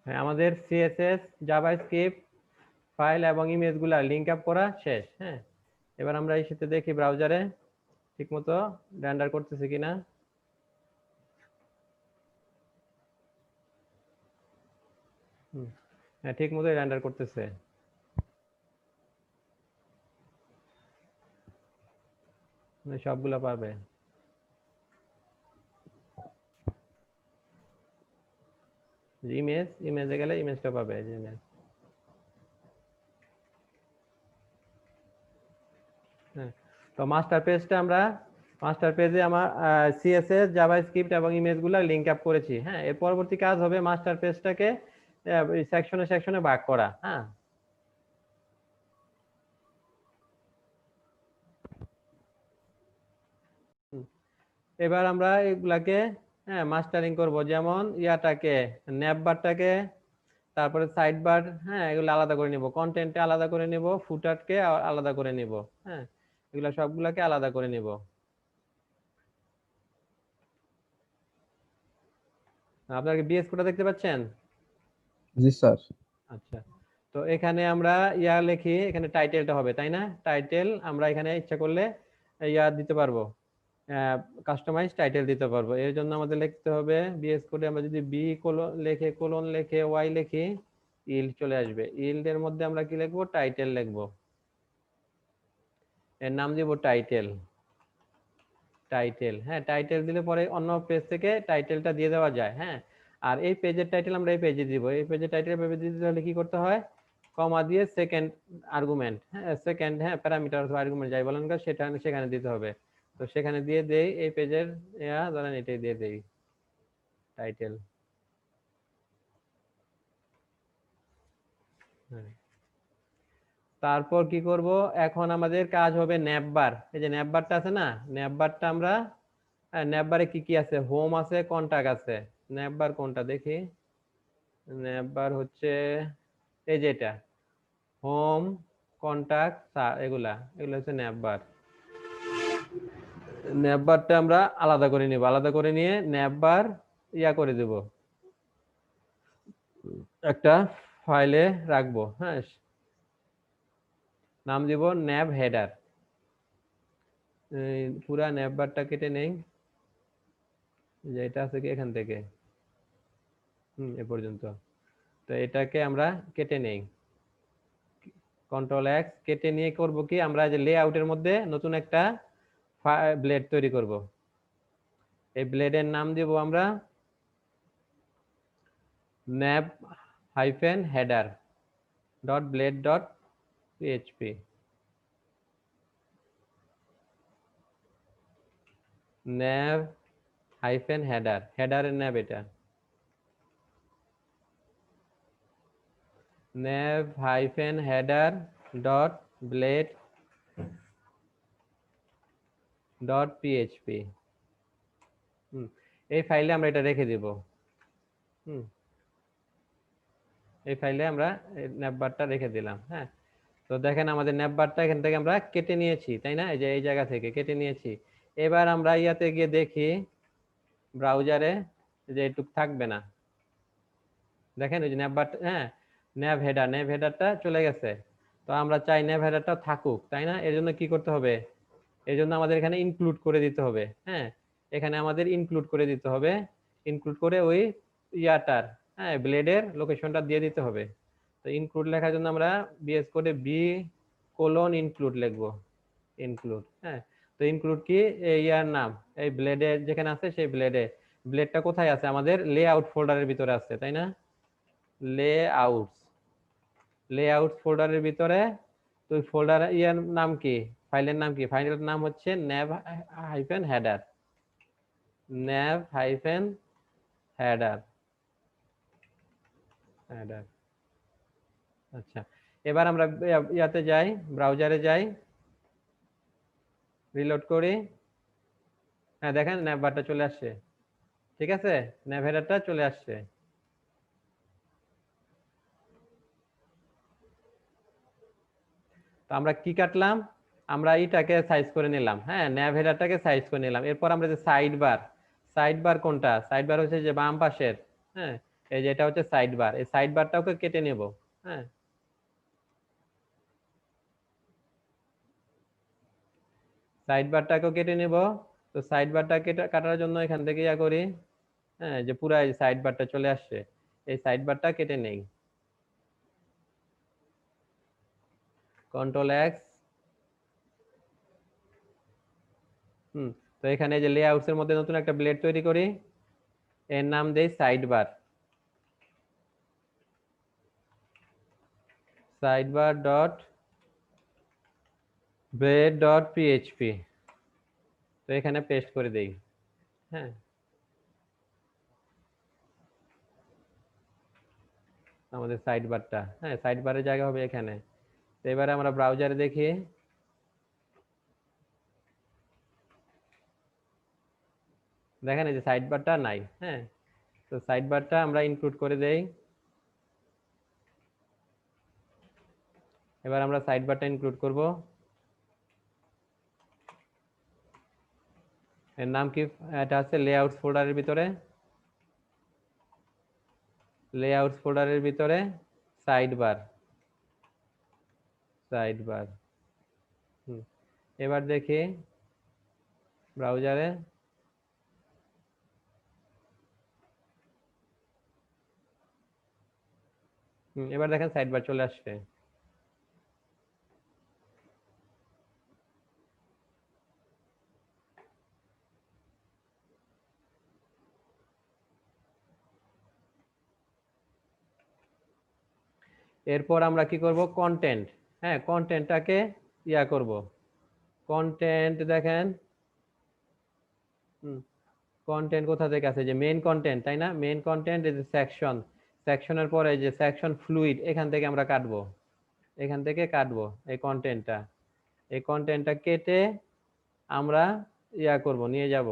Speaker 1: হ্যাঁ, আমাদের সিএসএস জাভাস্ক্রিপ্ট ফাইল এবং ইমেজগুলা লিংক আপ করা শেষ। হ্যাঁ, এবার আমরা এই সাথে দেখি ব্রাউজারে ঠিকমতো রেন্ডার করতেছে কিনা। হ্যাঁ, ঠিক মতোই রেন্ডার করতেছে। সবগুলা পাবে। ইমেজে গেলে ইমেজটা পাবে। হ্যাঁ, তো মাস্টার পেজে আমার সিএসএস জাভাস্ক্রিপ্ট এবং ইমেজগুলো লিংক আপ করেছি। হ্যাঁ, এর পরবর্তী কাজ হবে মাস্টার পেজটাকে সেকশনে ভাগ করা। হ্যাঁ, এবার আমরা এগুলাকে মাস্টারিং করব, যেমন ইয়াটাকে ন্যাপবারটাকে, তারপরে সাইড বার, হ্যাঁ এগুলো আলাদা করে নিব, কন্টেন্টে আলাদা করে নিব, ফুটারকে আলাদা করে নিব। হ্যাঁ, এগুলা সবগুলাকে আলাদা করে নিব। আপনারা বিএস কোডটা দেখতে পাচ্ছেন?
Speaker 4: জি স্যার।
Speaker 1: আচ্ছা, তো এখানে আমরা ইয়া লিখি, এখানে টাইটেলটা হবে তাই না? টাইটেল আমরা এখানে ইচ্ছা করলে ইয়া দিতে পারবো, কাস্টমাইজ টাইটেল দিতে পারবো। এর জন্য আমাদের লিখতে হবে বিএস কোডে আমরা যদি বি কোলন লিখে ওয়াই লিখি, ইল্ড চলে আসবে। ইল্ডের মধ্যে আমরা কি লিখবো? টাইটেল লিখবো। এর নাম দিব টাইটেল। হ্যাঁ, টাইটেল দিলে পরে অন্য পেজ থেকে টাইটেলটা দিয়ে দেওয়া যায়। হ্যাঁ, আর এই পেজের টাইটেল আমরা এই পেজে দিব। এই পেজের টাইটেল দিতে হলে কি করতে হয়? কমা দিয়ে সেকেন্ড আর্গুমেন্ট, হ্যাঁ প্যারামিটার অথবা আর্গুমেন্ট যাই বলেন সেটা সেখানে দিতে হবে। তো সেখানে দিয়ে দেই এই পেজের ধরেন এটাই দিয়ে দেই টাইটেল। তারপর কি করব? এখন আমাদের কাজ হবে ন্যাপবার। এই যে ন্যাপবারটা আছে না, ন্যাপবারটা আমরা ন্যাপবারে কি কি আছে? হোম আছে, কন্টাক্ট আছে। ন্যাপবার কোনটা দেখি? ন্যাপবার হচ্ছে এই যে এটা, হোম, কন্টাক্ট, এগুলা হচ্ছে ন্যাপবার। ন্যাপবারটা আমরা আলাদা করে নিব, আলাদা করে নিয়ে ন্যাপবার ইয়া করে দেব, একটা ফাইলে রাখবো। হ্যাঁ, নাম দিব ন্যাব হেডার। পুরা ন্যাপবারটা কেটে নেই, যেটা আছে কি এখান থেকে এ পর্যন্ত। তো এটাকে আমরা কেটে নেই, কন্ট্রোল এক্স। কেটে নিয়ে করব কি, আমরা যে লেআউটের মধ্যে নতুন একটা ব্লেড তৈরি করব। এই ব্লেডের নাম দিব আমরা nav -header .blade.php। nav -header, হেডারের nav এটা, nav -header .blade.php। এই ফাইলে আমরা এটা রেখে দিব। এই ফাইলে আমরা ন্যাপবারটা রেখে দিলাম। হ্যাঁ, তো দেখেন আমাদের ন্যাপবারটা এখান থেকে আমরা কেটে নিয়েছি তাই না? এই যে এই জায়গা থেকে কেটে নিয়েছি। এবার আমরা ইয়াতে গিয়ে দেখি ব্রাউজারে যে এটুক থাকবে না। দেখেন ওই যে ন্যাপবারটা, হ্যাঁ ন্যাব হেডারটা চলে গেছে। তো আমরা চাই ন্যাব হেডারটা থাকুক তাই না? এর জন্য কি করতে হবে? এর জন্য আমাদের এখানে ইনক্লুড করে দিতে হবে। হ্যাঁ, এখানে আমাদের ইনক্লুড করে দিতে হবে, ইনক্লুড করে ওই ইয়াটার ব্লেডের লোকেশনটা দিয়ে দিতে হবে। তো ইনক্লুড লেখার জন্য আমরা বিএস কোডে B:include লিখবো, ইনক্লুড। হ্যাঁ, তো ইনক্লুড কি? এই ইয়ার নাম, এই ব্লেডের যেখানে আছে সেই ব্লেডটা কোথায় আছে? আমাদের লেআউট ফোল্ডারের ভিতরে আছে তাই না? লেআউট ফোল্ডারের ভিতরে। তো ফোল্ডার ইয়ার নাম কি? ফাইলের নাম কি? ফাইলের নাম হচ্ছে nav-header। আচ্ছা, এবার আমরা ইয়াতে যাই, ব্রাউজারে যাই, রিলোড করি। হ্যাঁ, দেখেন ন্যাভবারটা চলে আসছে। ঠিক আছে, nav headerটা চলে আসছে। তো আমরা কি কাটলাম? আমরা এটাকে সাইজ করে নিলাম। হ্যাঁ, nav headerটাকে সাইজ করে নিলাম। এরপর আমরা যে সাইড বার কোনটা? সাইড বার হচ্ছে যে বাম পাশের। হ্যাঁ, এই যে এটা হচ্ছে সাইড বার, এই সাইড বারটাকে কেটে নেব। হ্যাঁ, সাইড বারটাকেও কেটে নেব। তো সাইড বারটা কাটার জন্য এখান থেকে ইয়া করি, হ্যাঁ, যে পুরা সাইড বারটা চলে আসছে, এই সাইড বারটা কেটে নেই, কন্ট্রোল এক্স। তো এখানে যে লেআউটস এর মধ্যে নতুন একটা ব্লেড তৈরি করি, এর নাম দেই side bar, side bar dot blade dot PHP. তো এখানে পেস্ট করে দেই। হ্যাঁ, আমাদের সাইড বারটা, হ্যাঁ, সাইড বারের জায়গা হবে এখানে। তো এবারে আমরা ব্রাউজারে দেখি, দেখেন এই যে সাইড বারটা নাই। হ্যাঁ, তো সাইড বারটা আমরা ইনক্লুড করে দেই। এবার আমরা সাইড বারটা ইনক্লুড করব। এর নাম কি? এটা আছে লেআউটস ফোল্ডারের ভিতরে, লেআউটস ফোল্ডারের ভিতরে সাইড বার, সাইড বার। এবার দেখি ব্রাউজারে, এবার দেখেন সাইড বার চলে আসছে। এরপর আমরা কি করব? কন্টেন্ট। হ্যাঁ, কন্টেন্টটাকে ইয়া করব। কন্টেন্ট দেখেন, কন্টেন্ট কোথা থেকে আছে? যে মেইন কন্টেন্ট, তাই না? মেইন কন্টেন্ট এই যে সেকশন, সেকশনের পরে যে সেকশন ফ্লুইড, এখান থেকে আমরা কাটবো, এখান থেকে কাটবো এই কন্টেন্টটা। এই কন্টেন্টটা কেটে আমরা ইয়া করব, নিয়ে যাব।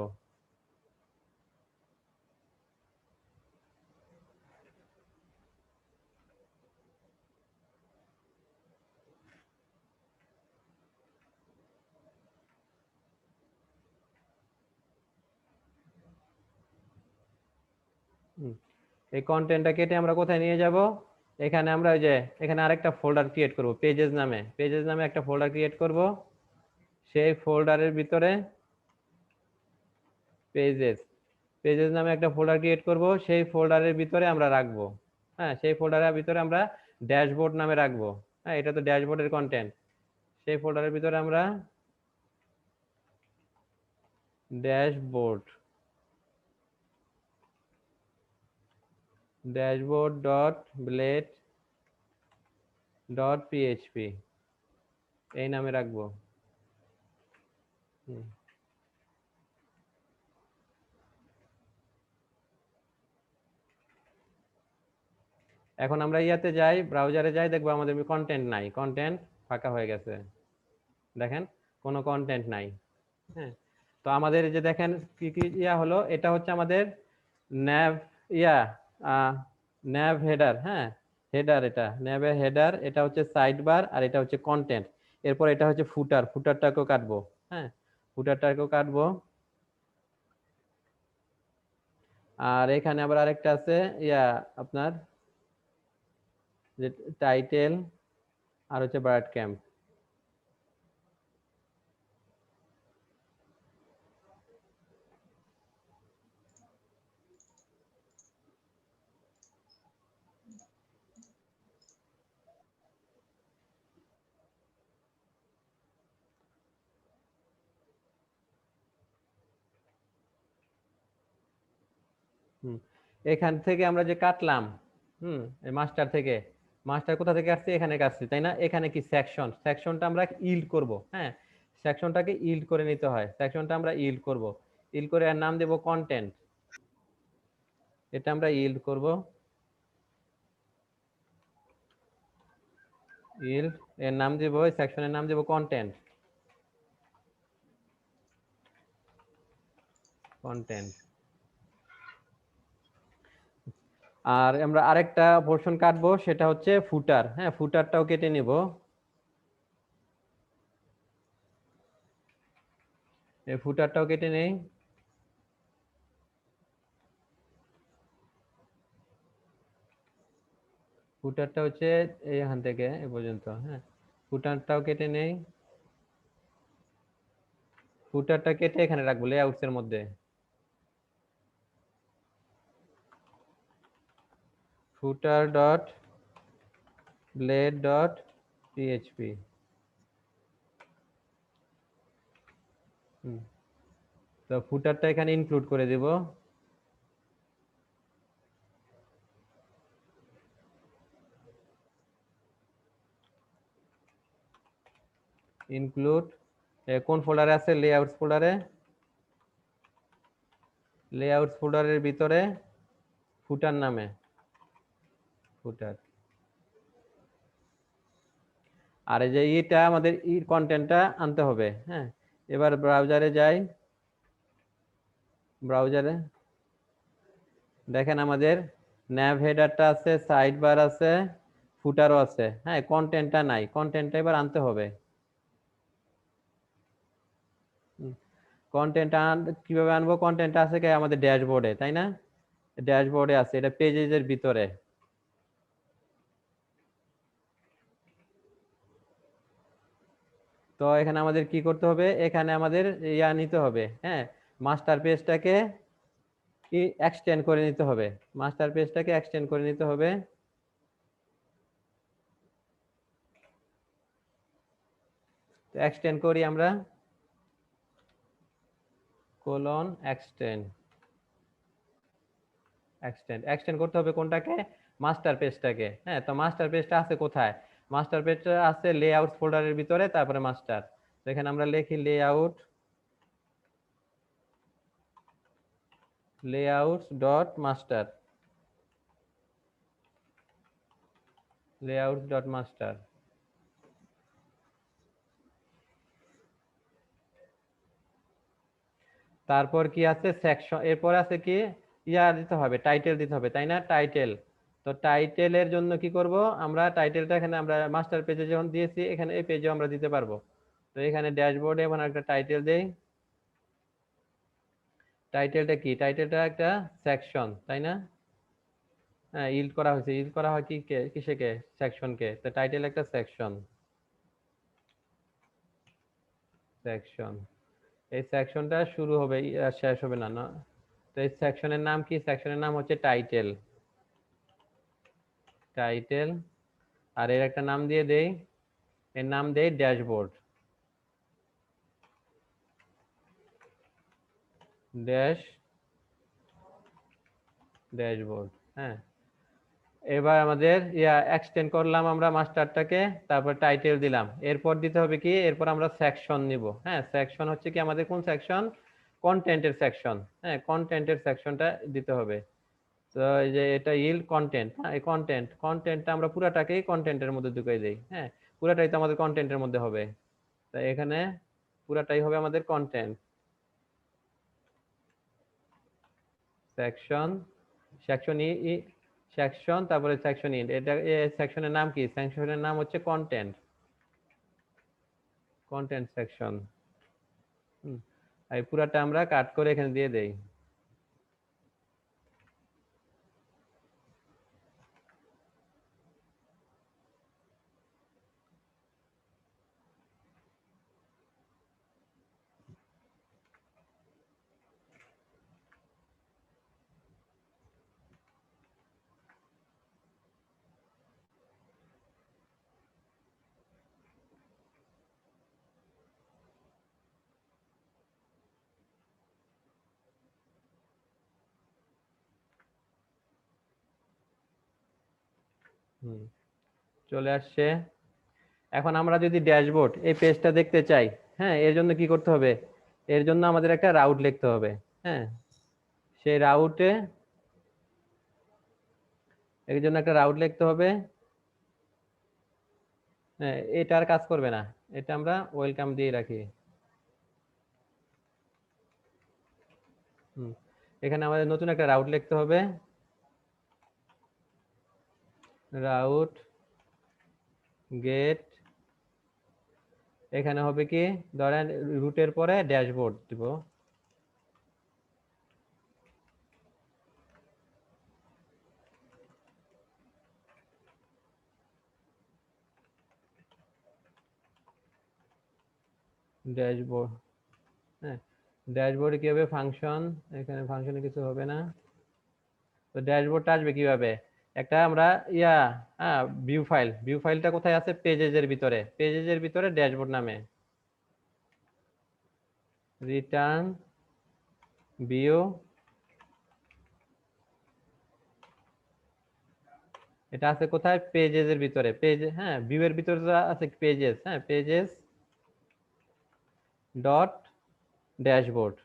Speaker 1: এই কন্টেন্টটা কেটে আমরা কোথায় নিয়ে যাব? এখানে আমরা ওই যে এখানে আরেকটা ফোল্ডার ক্রিয়েট করব, পেজেস নামে, পেজেস নামে একটা ফোল্ডার ক্রিয়েট করব। সেই ফোল্ডারের ভিতরে পেজেস, পেজেস নামে একটা ফোল্ডার ক্রিয়েট করব, সেই ফোল্ডারের ভিতরে আমরা রাখবো। হ্যাঁ, সেই ফোল্ডারের ভিতরে আমরা ড্যাশবোর্ড নামে রাখবো। হ্যাঁ, এটা তো ড্যাশবোর্ডের কন্টেন্ট। সেই ফোল্ডারের ভিতরে আমরা dashboard, dashboard dot blade dot PHP এই নামে রাখবো। এখন আমরা ইয়াতে যাই, ব্রাউজারে যাই, দেখবো আমাদের কন্টেন্ট নাই, কন্টেন্ট ফাঁকা হয়ে গেছে। দেখেন কোনো কন্টেন্ট নাই। হ্যাঁ, তো আমাদের যে দেখেন কি কি ইয়া হলো, এটা হচ্ছে আমাদের ন্যাভ ইয়া, ন্যাভ হেডার। হ্যাঁ, হেডার, এটা ন্যাভের হেডার, এটা হচ্ছে সাইড বার, আর এটা হচ্ছে কন্টেন্ট। এরপর এটা হচ্ছে ফুটার, ফুটারটাকেও কাটবো। হ্যাঁ, ফুটারটাকেও কাটবো। আর এখানে আবার আরেকটা আছে ইয়া আপনার যে টাইটেল, আর হচ্ছে বার্ড ক্যাম্প। এখান থেকে আমরা যে কাটলাম, মাস্টার থেকে, মাস্টার কোথা থেকে আসছে? এখানে আসছে, তাই না? এখানে কি সেকশন, সেকশনটা আমরা ইল্ড করব। হ্যাঁ, সেকশনটাকে ইল্ড করে নিতে হয়, সেকশনটা আমরা ইল্ড করব। ইল্ড করে এর নাম দেব কন্টেন্ট, এটা আমরা ইল্ড করব, ইল্ড, এর নাম দেব, সেকশনের নাম দেব কন্টেন্ট, কন্টেন্ট। আর আমরা আরেকটা পোর্শন কাটবো, সেটা হচ্ছে ফুটার। হ্যাঁ, ফুটারটাও কেটে নিব, এই ফুটারটাও কেটে নেই। ফুটারটা হচ্ছে এখান থেকে এ পর্যন্ত, হ্যাঁ ফুটারটাও কেটে নেই, ফুটারটা কেটে এখানে রাখবো লেআউটস এর মধ্যে। ফুটার ডট ব্লেড ডট পিএইচপি। তো ফুটারটা এখানে ইনক্লুড করে দেব। ইনক্লুড কোন ফোল্ডারে আছে? লেআউটস ফোল্ডারে। লেআউটস ফোল্ডারের ভিতরে ফুটার নামে ফুটার। আর এই যে এটা আমাদের কন্টেন্টটা আনতে হবে। হ্যাঁ এবার ব্রাউজারে যাই, ব্রাউজারে দেখেন আমাদের ন্যাভ হেডারটা আছে, সাইড বার আছে, ফুটারও আছে। হ্যাঁ কন্টেন্টটা নাই, কন্টেন্টটা এবার আনতে হবে। কন্টেন্ট কিভাবে আনবো? কন্টেন্ট আছে কি আমাদের ড্যাশবোর্ডে, তাই না? ড্যাশবোর্ডে আছে, এটা পেজের ভিতরে। তো এখানে আমাদের কি করতে হবে? এখানে আমাদের ইয়া নিতে হবে, হ্যাঁ মাস্টার পেজটাকে এক্সটেন্ড করে নিতে হবে, মাস্টার পেজটাকে এক্সটেন্ড করে নিতে হবে। তো এক্সটেন্ড করি আমরা, কোলন এক্সটেন্ড। এক্সটেন্ড করতে হবে কোনটাকে? মাস্টার পেজটাকে। হ্যাঁ তো মাস্টার পেজটা আছে কোথায়? মাস্টার পেজটা আছে লেআউট ফোল্ডারের ভিতরে, তারপরে মাস্টার। তো এখানে আমরা লিখি layouts dot master, layouts dot master. তারপর কি আছে? সেকশন। এরপর আছে কি ইয়া দিতে হবে, টাইটেল দিতে হবে, তাই না? টাইটেল। তো টাইটেলের জন্য কি করব আমরা? টাইটেলটা এখানে আমরা মাস্টার পেজে যখন দিয়েছি, এখানে এই পেজেও আমরা দিতে পারবো। তো এখানে ড্যাশবোর্ডে এখন একটা টাইটেল দেই। টাইটেলটা কি? টাইটেলটা একটা সেকশন, তাই না? হ্যাঁ ইল্ড করা হয়েছে। ইল্ড করা হয় কি কিসেকে? সেকশনকে। তো টাইটেল একটা সেকশন, সেকশন। এই সেকশনটা শুরু হবে আর শেষ হবে না, না? তো এই সেকশনের নাম কি? সেকশনের নাম হচ্ছে টাইটেল, টাইটেল। আর এর একটা নাম দিয়ে দেই, এর নাম দেই ড্যাশবোর্ড, ড্যাশবোর্ড। হ্যাঁ এবার আমাদের ইয়া এক্সটেন্ড করলাম আমরা মাস্টারটাকে, তারপর টাইটেল দিলাম। এরপর দিতে হবে কি? এরপর আমরা সেকশন নিব। হ্যাঁ সেকশন হচ্ছে কি আমাদের কোন সেকশন? কন্টেন্টের সেকশন। হ্যাঁ কন্টেন্টের সেকশনটা দিতে হবে। তো এই যে এটা ইল্ড কন্টেন্ট, হ্যাঁ এই কন্টেন্টটা আমরা পুরাটাকেই কন্টেন্টের মধ্যে ঢুকিয়ে দেই। হ্যাঁ পুরাটাই তো আমাদের কন্টেন্টের মধ্যে হবে। তাই এখানে পুরাটাই হবে আমাদের কন্টেন্ট। সেকশন, সেকশন সেকশন, তারপরে সেকশন ইন্ড। এটা সেকশনের নাম কি? সেকশনের নাম হচ্ছে কন্টেন্ট, কন্টেন্ট সেকশন। এই পুরাটা আমরা কাট করে এখানে দিয়ে দেই। চলে আসছে। এখন আমরা যদি ড্যাশবোর্ড এই পেজটা দেখতে চাই, হ্যাঁ এর জন্য কি করতে হবে? এর জন্য আমাদের একটা রাউট লিখতে হবে। হ্যাঁ সেই রাউটে, এর জন্য একটা রাউট লিখতে হবে। হ্যাঁ এটা আর কাজ করবে না, এটা আমরা ওয়েলকাম দিয়ে রাখি। এখানে আমাদের নতুন একটা রাউট লিখতে হবে। রাউট গেট, এখানে হবে কি? ধরেন রুটের পরে ড্যাশবোর্ড দিব। ড্যাশবোর্ড, হ্যাঁ ড্যাশবোর্ডে কি হবে ফাংশন, এখানে ফাংশনে কিছু হবে না। তো ড্যাশবোর্ডটা আসবে কিভাবে, একটা আমরা হ্যাঁ ভিউ ফাইলটা কোথায় আছে, পেজেজের ভিতরে, পেজেজের ভিতরে ড্যাশবোর্ড নামে রিটার্ন ভিউ, এটা আছে কোথায়, পেজেস এর ভিতরে, পেজ হ্যাঁ ভিউ এর ভিতরে তো আছে পেজেস, হ্যাঁ pages dot dashboard,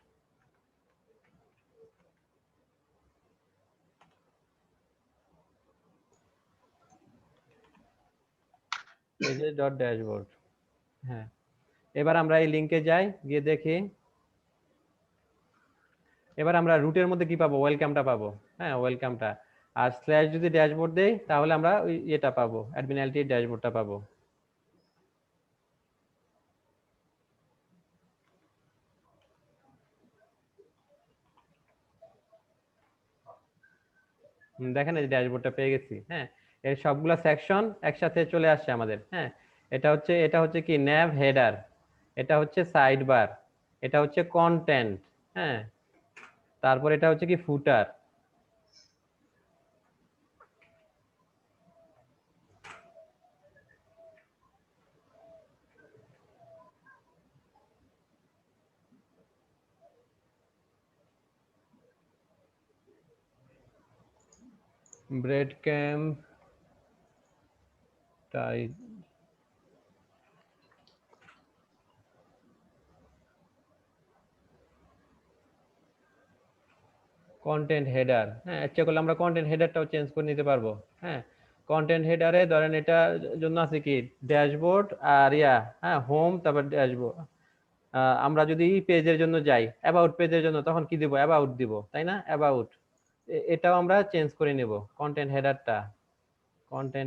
Speaker 1: pages dot dashboard. হ্যাঁ এবার আমরা এই লিংকে যাই, গিয়ে দেখি এবার আমরা রুটের মধ্যে কি পাবো, ওয়েলকামটা পাবো, হ্যাঁ ওয়েলকামটা, আর স্ল্যাশ যদি ড্যাশবোর্ড দেই তাহলে আমরা ওই এটা পাবো, অ্যাডমিনালিটি ড্যাশবোর্ডটা পাবো। দেখেন এই ড্যাশবোর্ডটা পেয়ে গেছি, হ্যাঁ এর সবগুলা সেকশন একসাথে চলে আসছে আমাদের, হ্যাঁ এটা হচ্ছে কি ন্যাভ হেডার, এটা হচ্ছে সাইড বার, এটা হচ্ছে কন্টেন্ট, হ্যাঁ তারপর এটা হচ্ছে কি ফুটার, ব্রেড ক্যাম্প টাই, কন্টেন্ট হেডার, হ্যাঁ ইচ্ছা করলে আমরা কন্টেন্ট হেডারটাও চেঞ্জ করে নিতে পারবো, হ্যাঁ কন্টেন্ট হেডারে ধরেন এটা জন্য আছে কি ড্যাশবোর্ড আর হ্যাঁ হোম, তারপর ড্যাশবোর্ড, আমরা যদি পেজের জন্য যাই অ্যাবাউট পেজের জন্য তখন কি দিব, অ্যাবাউট দিব তাই না, অ্যাবাউট, এটাও আমরা চেঞ্জ করে নেব, কন্টেন্ট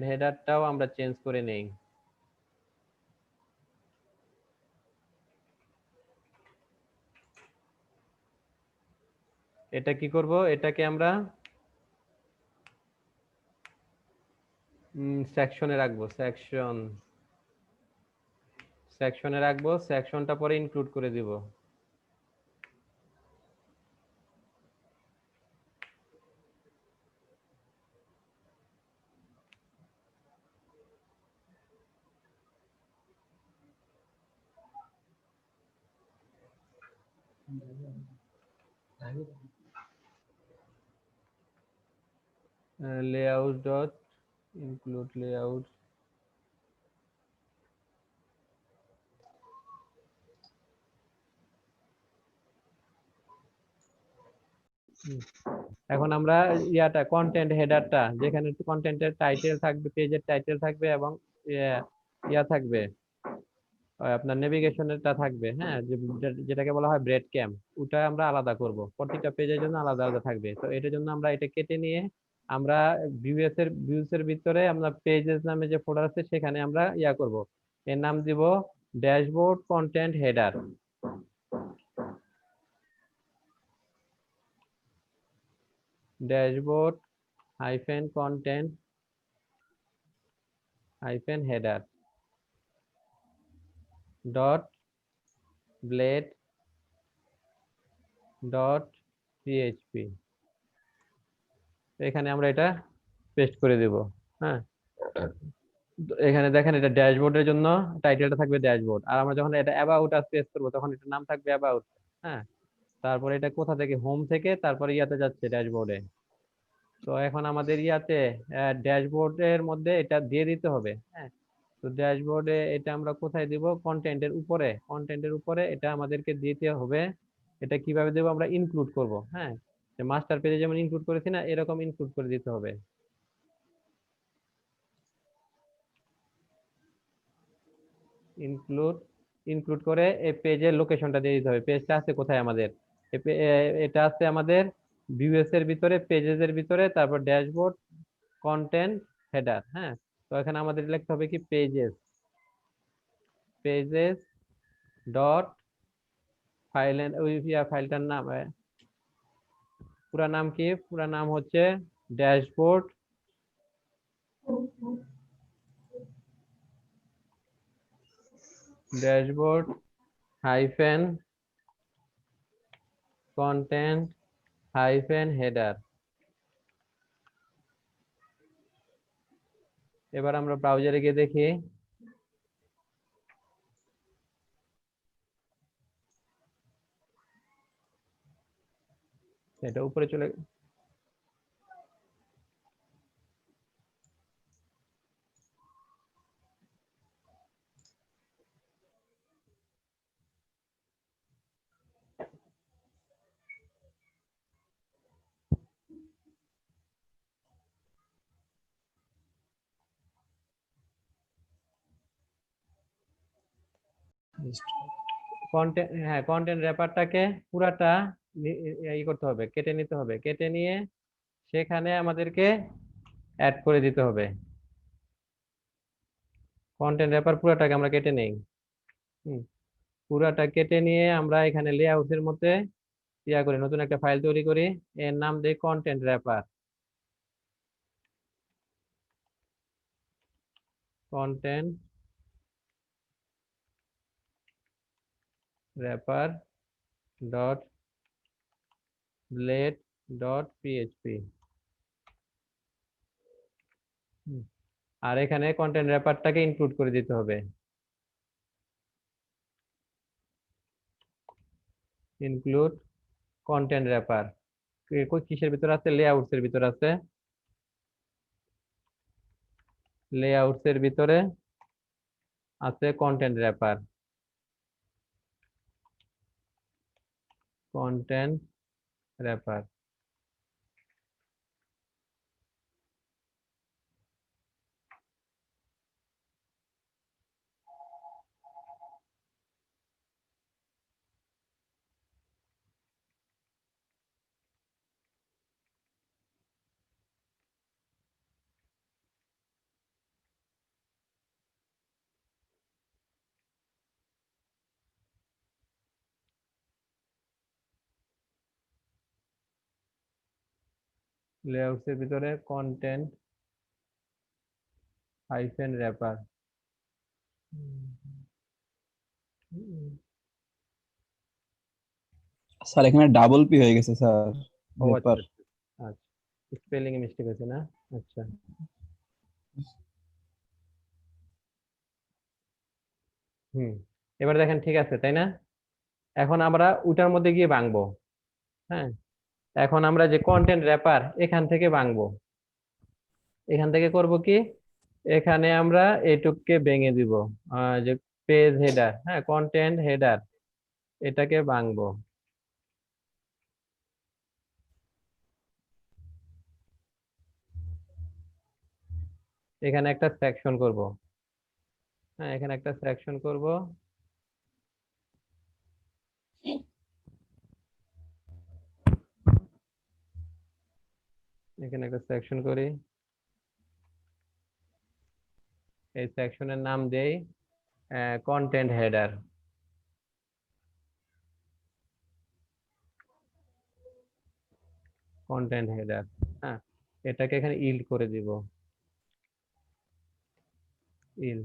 Speaker 1: হেডারটাও আমরা চেঞ্জ করে নেই। এটা কি করব, এটাকে আমরা সেকশনে রাখবো, সেকশনে রাখবো, সেকশনটা পরে ইনক্লুড করে দিব। লেআউট ডট ইনক্লুড লেআউট, এখন আমরা কন্টেন্ট হেডারটা, যেখানে কন্টেন্টের টাইটেল থাকবে, পেজের টাইটেল থাকবে এবং থাকবে আপনার নেভিগেশনেরটা থাকবে, হ্যাঁ যেটাকে বলা হয় ব্রেড ক্যাম্প, ওটা আমরা আলাদা করব, প্রতিটা পেজের জন্য আলাদা আলাদা থাকবে। তো এটার জন্য আমরা এটা কেটে নিয়ে আমরা ভিউসের ভিতরে আমরা পেজেস নামে যে ফোল্ডার আছে সেখানে আমরা করব, এর নাম দিব dashboard content header, dashboard content header dot blade dot PHP, এখানে আমরা এটা পেস্ট করে দেব, হ্যাঁ এখানে দেখেন এটা ড্যাশবোর্ডের জন্য টাইটেলটা থাকবে ড্যাশবোর্ড, আর আমরা যখন এটা অ্যাবাউট আস পেস্ট করব তখন এটার নাম থাকবে অ্যাবাউট, হ্যাঁ তারপরে এটা কোথা থেকে, হোম থেকে তারপরে যাচ্ছে ড্যাশবোর্ডে। তো এখন আমাদের ড্যাশবোর্ডের মধ্যে এটা দিয়ে দিতে হবে, হ্যাঁ তো ড্যাশবোর্ডে এটা আমরা কোথায় দিব, কন্টেন্টের উপরে এটা আমাদেরকে দিতে হবে। এটা কিভাবে দেবো, আমরা ইনক্লুড করব, হ্যাঁ মাস্টার পেজে যেমন ইনক্লুড করেছি না, এরকম ইনক্লুড করে দিতে হবে, ইনক্লুড ইনক্লুড করে এই পেজের লোকেশনটা দিয়ে দিতে হবে, পেজটা আছে কোথায় আমাদের, এটা আছে আমাদের ভিউএস এর ভিতরে, পেজেস এর ভিতরে, তারপর ড্যাশবোর্ড কন্টেন্ট হেডার, হ্যাঁ তো এখানে আমাদের লিখতে হবে কি পেজেস ডট ফাইল, ওই ফাইলটার নাম পুরা নাম কি, পুরা নাম হচ্ছে dashboard hyphen content hyphen header. এবার আমরা ব্রাউজারে গিয়ে দেখি এটা উপরে চলে কন্টেন্ট, হ্যাঁ কন্টেন্ট র্যাপারটাকে পুরাটা করতে হবে, কেটে নিতে হবে, কেটে নিয়ে সেখানে আমাদেরকে অ্যাড করে দিতে হবে। কন্টেন্ট র্যাপার পুরাটাকে আমরা কেটে নেই। পুরাটা কেটে নিয়ে আমরা এখানে লেআউটের মধ্যে করি, নতুন একটা ফাইল তৈরি করি, এর নাম দেই content wrapper. Content wrapper dot blade dot PHP. আর এখানে কন্টেন্ট র্যাপারটাকে ইনক্লুড করে দিতে হবে। ইনক্লুড কন্টেন্ট র্যাপার কিসের ভিতর আছে? লেআউটস এর ভিতর আছে। লেআউটস এর ভিতরে আছে content wrapper. Content wrapper layouts এর ভিতরে কন্টেন্ট হাইফেন র্যাপার।
Speaker 4: স্যার এখানে ডাবল পি হয়ে গেছে স্যার।
Speaker 1: ও আচ্ছা
Speaker 4: র্যাপার।
Speaker 1: আচ্ছা, স্পেলিং এ মিস্টেক হয়েছে না? আচ্ছা এবার দেখেন ঠিক আছে তাই না? এখন আমরা ওটার মধ্যে গিয়ে ভাঙবো। হ্যাঁ, এখন আমরা যে কন্টেন্ট র্যাপার এখান থেকে ভাঙবো। এখান থেকে করব কি, এখানে আমরা এইটুককে ভেঙে দিব, যে পেজ হেডার, হ্যাঁ কন্টেন্ট হেডার, এটাকে ভাঙবো। এখানে একটা সেকশন করব, হ্যাঁ এখানে একটা সেকশন করব। এখানে একটা সেকশন করি, এই সেকশনের নাম দেই কন্টেন্ট হেডার। কন্টেন্ট হেডার, হ্যাঁ এটাকে এখানে ইল্ড করে দিব। ইল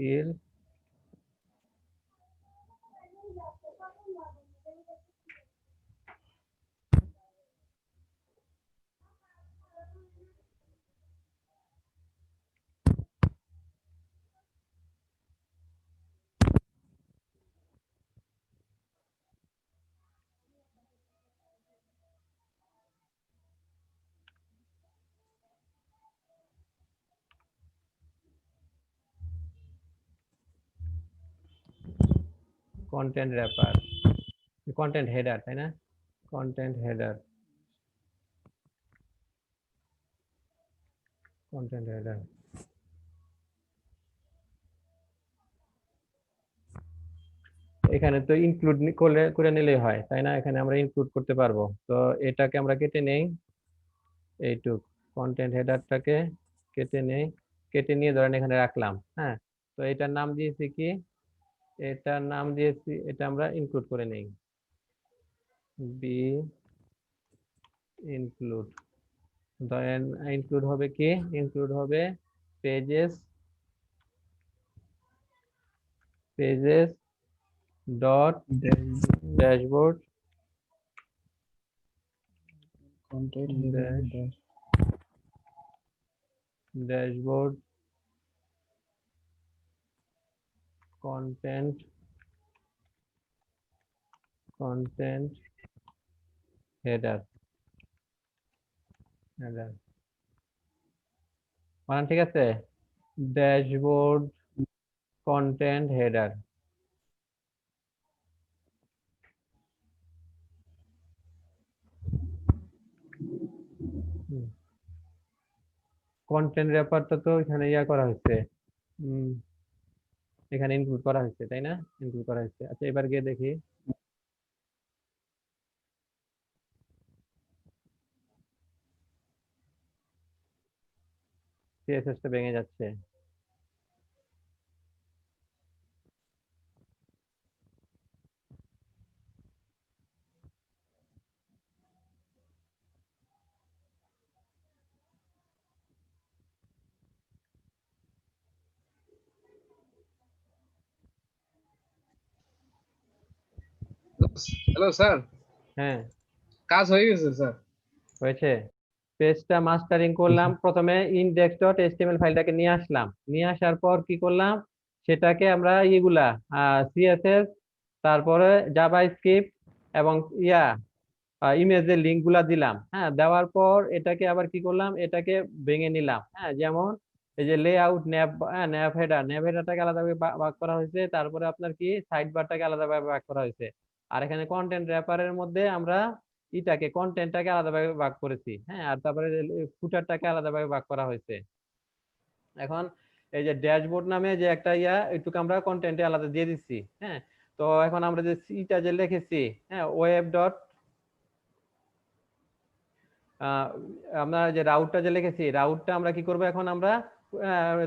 Speaker 1: ইল কন্টেন্ট র্যাপার, কন্টেন্ট হেডার তাই না? Content header, content header. এখানে তো ইনক্লুড করে নিলেই হয় তাই না? এখানে আমরা ইনক্লুড করতে পারবো। তো এটাকে আমরা কেটে নেই, এইটুক কন্টেন্ট হেডারটাকে কেটে নেই, কেটে নিয়ে ধরেন এখানে রাখলাম। হ্যাঁ, তো এটার নাম দিয়েছি কি, এটার নাম দিয়েছি, এটা আমরা ইনক্লুড করে নেই, বি ইনক্লুড। ধরেন ইনক্লুড হবে কি, ইনক্লুড হবে pages, pages dot dashboard
Speaker 4: content
Speaker 1: dashboard content header মানে ঠিক আছে, ড্যাশবোর্ড কন্টেন্ট হেডার। কন্টেন্ট র্যাপারটা তো এখানে ইয়া করা হয়েছে, এখানে ইনক্লুড করা হয়েছে, তাই না? ইনক্লুড করা হয়েছে। আচ্ছা এবার গিয়ে দেখি, সিএসএস টা ভেঙে যাচ্ছে।
Speaker 5: হ্যালো স্যার,
Speaker 1: হ্যাঁ
Speaker 5: কাজ হয়ে গেছে স্যার।
Speaker 1: হয়েছে। পেজটা মাস্টারিং করলাম, প্রথমে index.html ফাইলটাকে নিয়ে আসলাম, নিয়ে আসার পর কি করলাম, সেটাকে আমরা ইগুলা সিএসএস, তারপরে জাভাস্ক্রিপ্ট এবং ইমেজের লিঙ্ক গুলা দিলাম। হ্যাঁ, দেওয়ার পর এটাকে আবার কি করলাম, এটাকে ভেঙে নিলাম। হ্যাঁ, যেমন এই যে লেআউট ন্যাভ হেডারটাকে আলাদাভাবে ভাগ করা হয়েছে, তারপরে আপনার কি সাইড বারটাকে আলাদাভাবে ভাগ করা হয়েছে। আর এখানে কন্টেন্ট র্যাপারের মধ্যে আমরা কন্টেন্টটাকে আলাদাভাবে ভাগ করেছি। হ্যাঁ, আর তারপরে ফুটারটাকে আলাদাভাবে ভাগ করা হয়েছে। এখন এই যে ড্যাশবোর্ড নামে যে একটা একটুকু আমরা কন্টেন্টে আলাদা দিয়ে দিচ্ছি। হ্যাঁ, তো এখন আমরা যে সিটা যে লিখেছি, হ্যাঁ, ওয়েব ডট আমরা যে রাউটটা যে লিখেছি, রাউটটা আমরা কি করব, এখন আমরা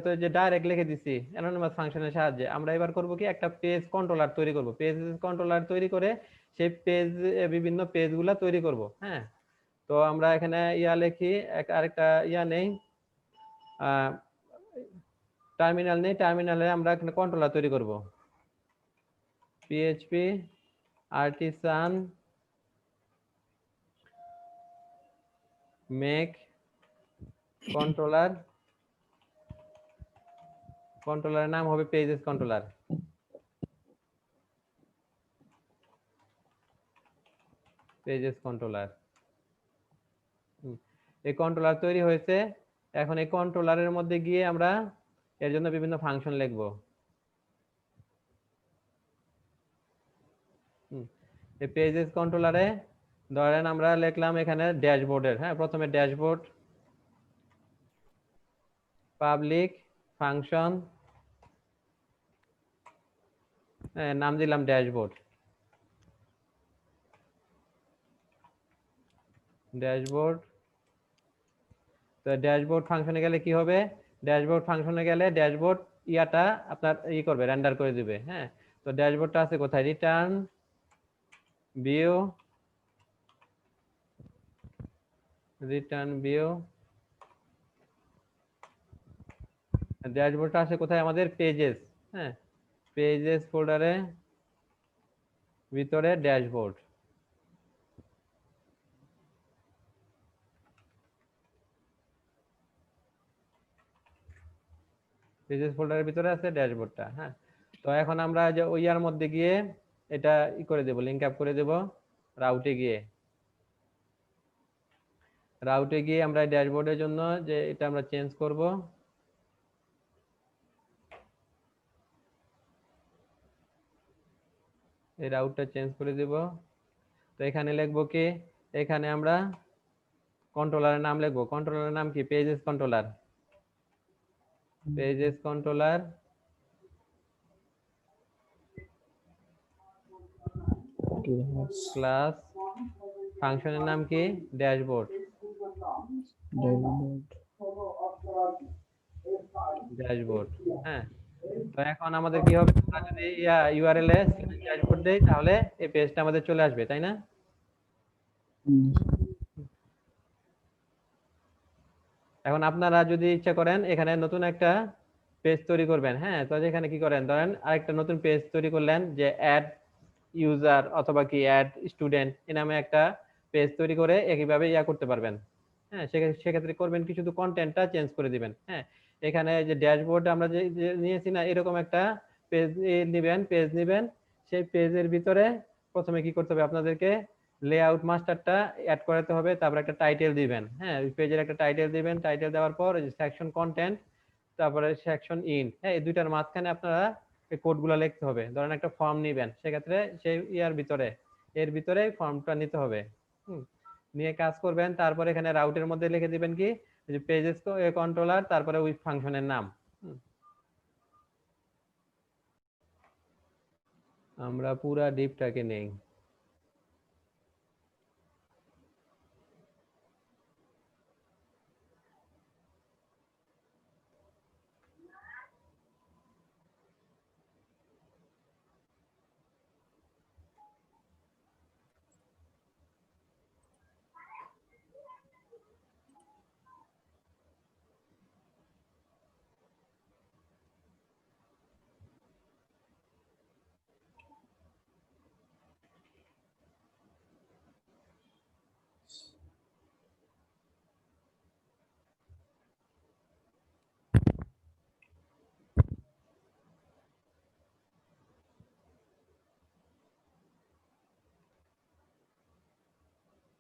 Speaker 1: তো যে ডাইরেক্ট লিখে দিছি অ্যানোনিমাস ফাংশনের সাহায্যে। আমরা এবার করব কি, একটা পেজ কন্ট্রোলার তৈরি করব, পেজ কন্ট্রোলার তৈরি করে সেই পেজ বিভিন্ন পেজগুলা তৈরি করব। হ্যাঁ, তো আমরা এখানে লিখি, আরেকটা নেই, টার্মিনাল নেই, টার্মিনালে আমরা এখানে কন্ট্রোলার তৈরি করব, পিএইচপি আর্টিসান মেক কন্ট্রোলারের নাম হবে পেজেস কন্ট্রোলার। এই কন্ট্রোলার তৈরি হয়েছে। এখন এই কন্ট্রোলারের মধ্যে গিয়ে আমরা এর জন্য বিভিন্ন ফাংশন লিখব। এই পেজেস কন্ট্রোলারে ধরেন আমরা লিখলাম এখানে ড্যাশবোর্ডের, হ্যাঁ, প্রথমে ড্যাশবোর্ড পাবলিক ফাংশন, নাম দিলাম ড্যাশবোর্ড। তো ড্যাশবোর্ড ফাংশনে গেলে কি হবে, ড্যাশবোর্ড ফাংশনে গেলে ড্যাশবোর্ড আপনার করবে, রেন্ডার করে দিবে। হ্যাঁ, তো ড্যাশবোর্ডটা আছে কোথায়, রিটার্ন ভিউ ড্যাশবোর্ডটা আছে কোথায়, আমাদের পেজেস। হ্যাঁ, পেজেস ফোল্ডারে ভিতরে ড্যাশবোর্ড। পেজেস ফোল্ডারের ভিতরে আছে ড্যাশবোর্ডটা। হ্যাঁ, তো এখন আমরা যে ওইয়ার মধ্যে গিয়ে এটা করে দেব, লিংক আপ করে দেব রাউটে গিয়ে আমরা ড্যাশবোর্ডের জন্য যে এটা আমরা চেঞ্জ করব, এই রাউটটা চেঞ্জ করে দেব। তো এখানে লিখবো কি, এখানে আমরা কন্ট্রোলারের নাম লিখবো, কন্ট্রোলারের নাম কি, পেজেস কন্ট্রোলার ক্লাস, ফাংশনের নাম কি, ড্যাশবোর্ড। হ্যাঁ, তো এখন আমাদের কি হবে, আমরা যদি ইউআরএল এ ড্যাশবোর্ড দেই তাহলে এই পেজটা আমাদের চলে আসবে, তাই না? এখন আপনারা যদি ইচ্ছা করেন এখানে নতুন একটা পেজ তৈরি করবেন। হ্যাঁ, তো এখানে কি করেন, ধরেন আরেকটা নতুন পেজ তৈরি করলেন, যে অ্যাড ইউজার অথবা কি অ্যাড স্টুডেন্ট এ নামে একটা পেজ তৈরি করে একইভাবে করতে পারবেন। হ্যাঁ, সেক্ষেত্রে করবেন কি শুধু কন্টেন্টটা চেঞ্জ করে দিবেন। হ্যাঁ, এখানে যে ড্যাশবোর্ড আমরা যে নিয়েছি না, এরকম একটা পেজ নিবেন। সেই পেজের ভিতরে প্রথমে কি করতে হবে আপনাদেরকে, লেআউট মাস্টারটা অ্যাড করাতে হবে, তারপর একটা টাইটেল দিবেন। হ্যাঁ, ওই পেজের একটা টাইটেল দিবেন, টাইটেল দেওয়ার পর সেকশন কন্টেন্ট, তারপরে সেকশন ইন। হ্যাঁ, এই দুইটার মাঝখানে আপনারা এই কোডগুলো লিখতে হবে। ধরেন একটা ফর্ম নিবেন, সেক্ষেত্রে সেই এর ভিতরে ফর্মটা নিতে হবে। নিয়ে কাজ করবেন। তারপরে এখানে রাউটের মধ্যে লিখে দিবেন কি যে পেজেস কন্ট্রোলার, তারপরে ওই ফাংশনের নাম। আমরা পুরা ডিপটাকে নেই।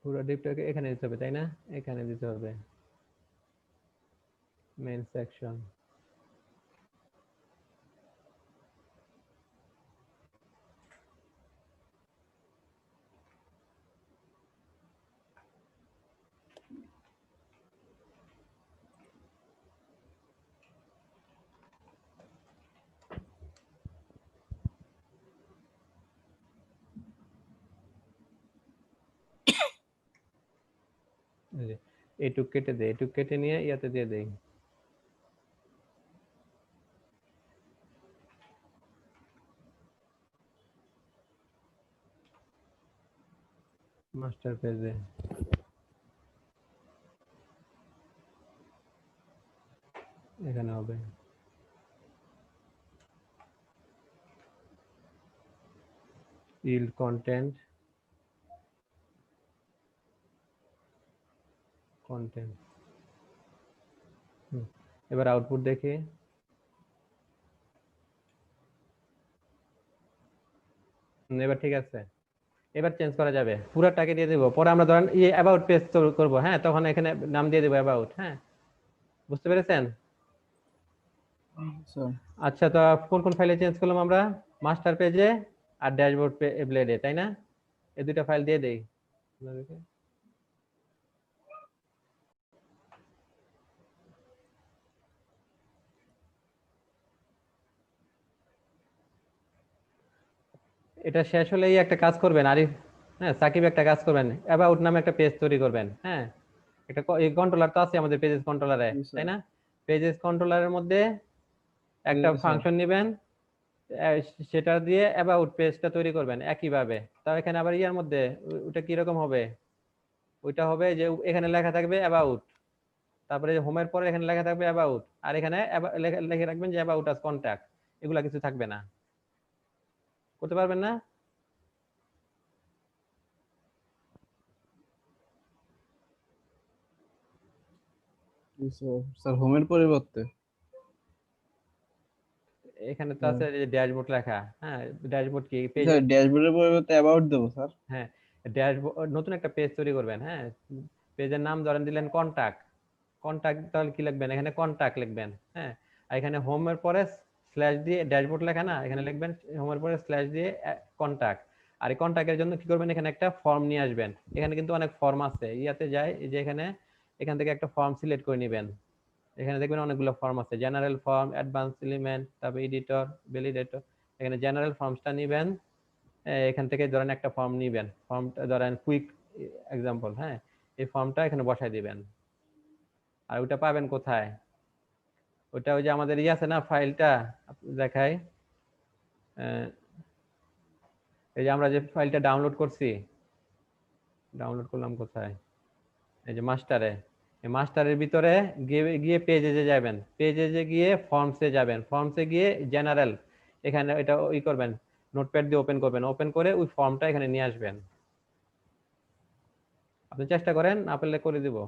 Speaker 1: পুরো ডিপটাকে এখানে দিতে হবে, তাই না? এখানে দিতে হবে মেইন সেকশন। এইটুক কেটে দে, এইটুক কেটে নিয়ে ইয়াতে দিয়ে দেই। মাস্টার পেজে এখানে হবে। yield content এবার আউটপুট দেখি। এবার ঠিক আছে, এবার চেঞ্জ করা যাবে, পুরাটাকে দিয়ে দেবো। পরে আমরা ধরেন অ্যাবাউট পেজ করবো, হ্যাঁ, তখন এখানে নাম দিয়ে দেবো অ্যাবাউট। হ্যাঁ, বুঝতে পেরেছেন? আচ্ছা, তো কোন কোন ফাইলে চেঞ্জ করলাম আমরা? মাস্টার পেজে আর ড্যাশবোর্ড ব্লেডে, তাই না? এই দুইটা ফাইল দিয়ে দেই। এটা শেষ হলেই একটা কাজ করবেন আরিফ, হ্যাঁ, সাকিব একটা কাজ করবেন, অ্যাবাউট নামে একটা পেজ তৈরি করবেন। হ্যাঁ, একটা কন্ট্রোলার তো আছে আমাদের পেজেস কন্ট্রোলারে, তাই না? পেজেস কন্ট্রোলারের মধ্যে একটা ফাংশন নেবেন, সেটা দিয়ে অ্যাবাউট পেজটা তৈরি করবেন একইভাবে। তাও এখানে আবার ইয়ার মধ্যে ওটা কি রকম হবে? ওইটা হবে যে এখানে লেখা থাকবে অ্যাবাউট, তারপরে হোমের পরে এখানে লেখা থাকবে অ্যাবাউট, আর এখানে লিখে রাখবেন যে অ্যাবাউট আস কন্টাক্ট। এগুলা কিছু থাকবে না, করতে পারবেন না?
Speaker 4: স্যার হোমের পরিবর্তে
Speaker 1: এখানে তো আছে যে ড্যাশবোর্ড লেখা। হ্যাঁ, ড্যাশবোর্ড কি পেজ?
Speaker 4: স্যার ড্যাশবোর্ডের পরিবর্তে অ্যাবাউট দেব স্যার।
Speaker 1: হ্যাঁ, ড্যাশবোর্ড নতুন একটা পেজ তৈরি করবেন। হ্যাঁ, পেজের নাম ধরেন দিলেন কন্টাক্ট। তাহলে কি লিখবেন? এখানে কন্টাক্ট লিখবেন। হ্যাঁ, আর এখানে হোমের পরে স্ল্যাশ দিয়ে ড্যাশবোর্ড লেখা না, এখানে লিখবেন হোমের পরে স্ল্যাশ দিয়ে কন্টাক্ট। আর এই কন্টাক্টের জন্য কি করবেন? এখানে একটা ফর্ম নিয়ে আসবেন। এখানে কিন্তু অনেক ফর্ম আছে, ইয়াতে যায় এই যে এখান থেকে একটা ফর্ম সিলেক্ট করে নেবেন। এখানে দেখবেন অনেকগুলো ফর্ম আছে, জেনারেল ফর্ম, অ্যাডভান্স এলিমেন্ট, তারপর এডিটর, ভ্যালিডেটর। এখানে জেনারেল ফর্মসটা নেবেন। এখান থেকে ধরেন একটা ফর্ম নেবেন, ফর্মটা ধরেন কুইক এক্সাম্পল। হ্যাঁ, এই ফর্মটা এখানে বসাই দিবেন। আর ওটা পাবেন কোথায়? ওটা ওই যে আমাদের আছে না, ফাইলটা দেখাই। এই যে আমরা যে ফাইলটা ডাউনলোড করছি, ডাউনলোড করলাম কোথায়? এই যে মাস্টারে। এই মাস্টারের ভিতরে গিয়ে পেজে যাবেন, পেজে গিয়ে ফর্মসে যাবেন, ফর্মসে গিয়ে জেনারেল, এখানে এটা করবেন নোটপ্যাড দিয়ে ওপেন করবেন, ওপেন করে ওই ফর্মটা এখানে নিয়ে আসবেন। আপনি চেষ্টা করেন, না পারলে করে দিব।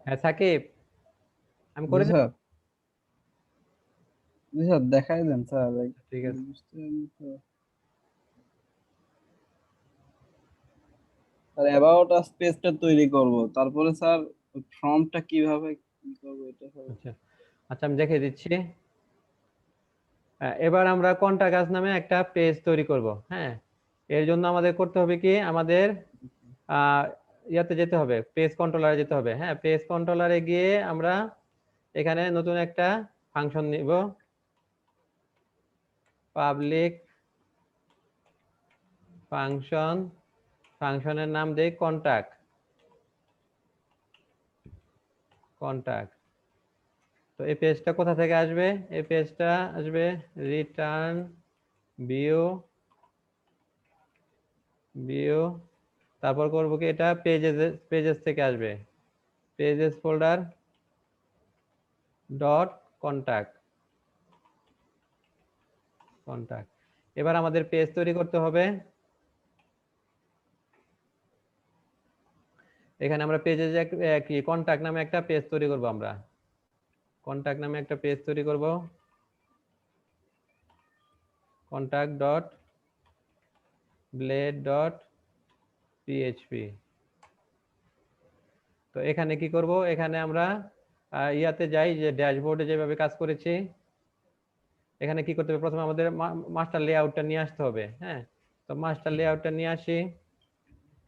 Speaker 1: হ্যাঁ সাকিব, আমি করে
Speaker 4: জি
Speaker 1: দেব।
Speaker 4: স্যার, জি স্যার দেখাই দেন স্যার।
Speaker 1: ঠিক আছে।
Speaker 4: স্যার অ্যাবাউট আস পেজটা তৈরি করব, তারপরে স্যার ফর্মটা কিভাবে কি করব এটা স্যার।
Speaker 1: আচ্ছা আচ্ছা, আমি দেখিয়ে দিচ্ছি। এবার আমরা কন্টাক্ট আস নামে একটা পেজ তৈরি করব। হ্যাঁ, এর জন্য আমাদের করতে হবে কি, আমাদের ইয়াতে যেতে হবে, পেজ কন্ট্রোলারে যেতে হবে। হ্যাঁ, পেজ কন্ট্রোলারে গিয়ে আমরা এখানে নতুন একটা ফাংশন নিব, পাবলিক ফাংশন, ফাংশনের নাম দেই কন্টাক্ট। কন্টাক্ট, তো এই পেজটা কোথা থেকে আসবে? এই পেজটা আসবে রিটার্ন ভিউ, ভিউ, তারপর করব কি, এটা পেজেস, পেজেস থেকে আসবে, pages folder dot contact, contact. এবার আমাদের পেজ তৈরি করতে হবে। এখানে আমরা পেজে কি কন্টাক্ট নামে একটা পেজ তৈরি করব, আমরা কন্টাক্ট নামে একটা পেজ তৈরি করব, contact dot blade dot PHP. তো এখানে কি করব, এখানে আমরা ইয়াতে যাই, যে ড্যাশবোর্ডে যেভাবে কাজ করেছি, এখানে কি করতে হবে, প্রথমে আমাদের মাস্টার লেআউটটা নিয়ে আসতে হবে। হ্যাঁ, তো মাস্টার লেআউটটা নিয়ে আসি,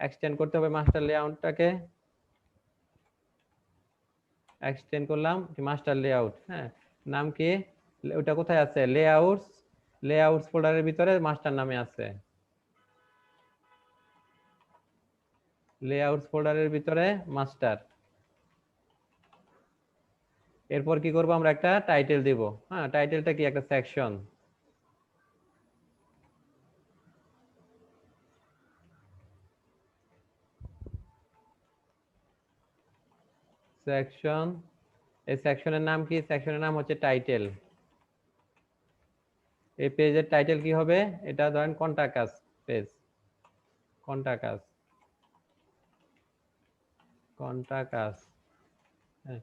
Speaker 1: এক্সটেন্ড করতে হবে মাস্টার লেআউটটাকে, এক্সটেন্ড করলাম মাস্টার লেআউট। হ্যাঁ, নাম কি, ওটা কোথায় আছে, লেআউটস, লেআউটস ফোল্ডারের ভিতরে মাস্টার নামে আছে, লেআউটস ফোল্ডারের ভিতরে মাস্টার। এরপর কি করব, আমরা একটা টাইটেল দিব। হ্যাঁ, টাইটেলটা কি, একটা সেকশন, সেকশন। এই সেকশনের নাম কি, সেকশনের নাম হচ্ছে টাইটেল। এই পেজের টাইটেল কি হবে, এটা ধরেন কন্টাক্ট আস পেজ, কন্টাক্ট আস, কন্টাক্ট আস। হ্যাঁ,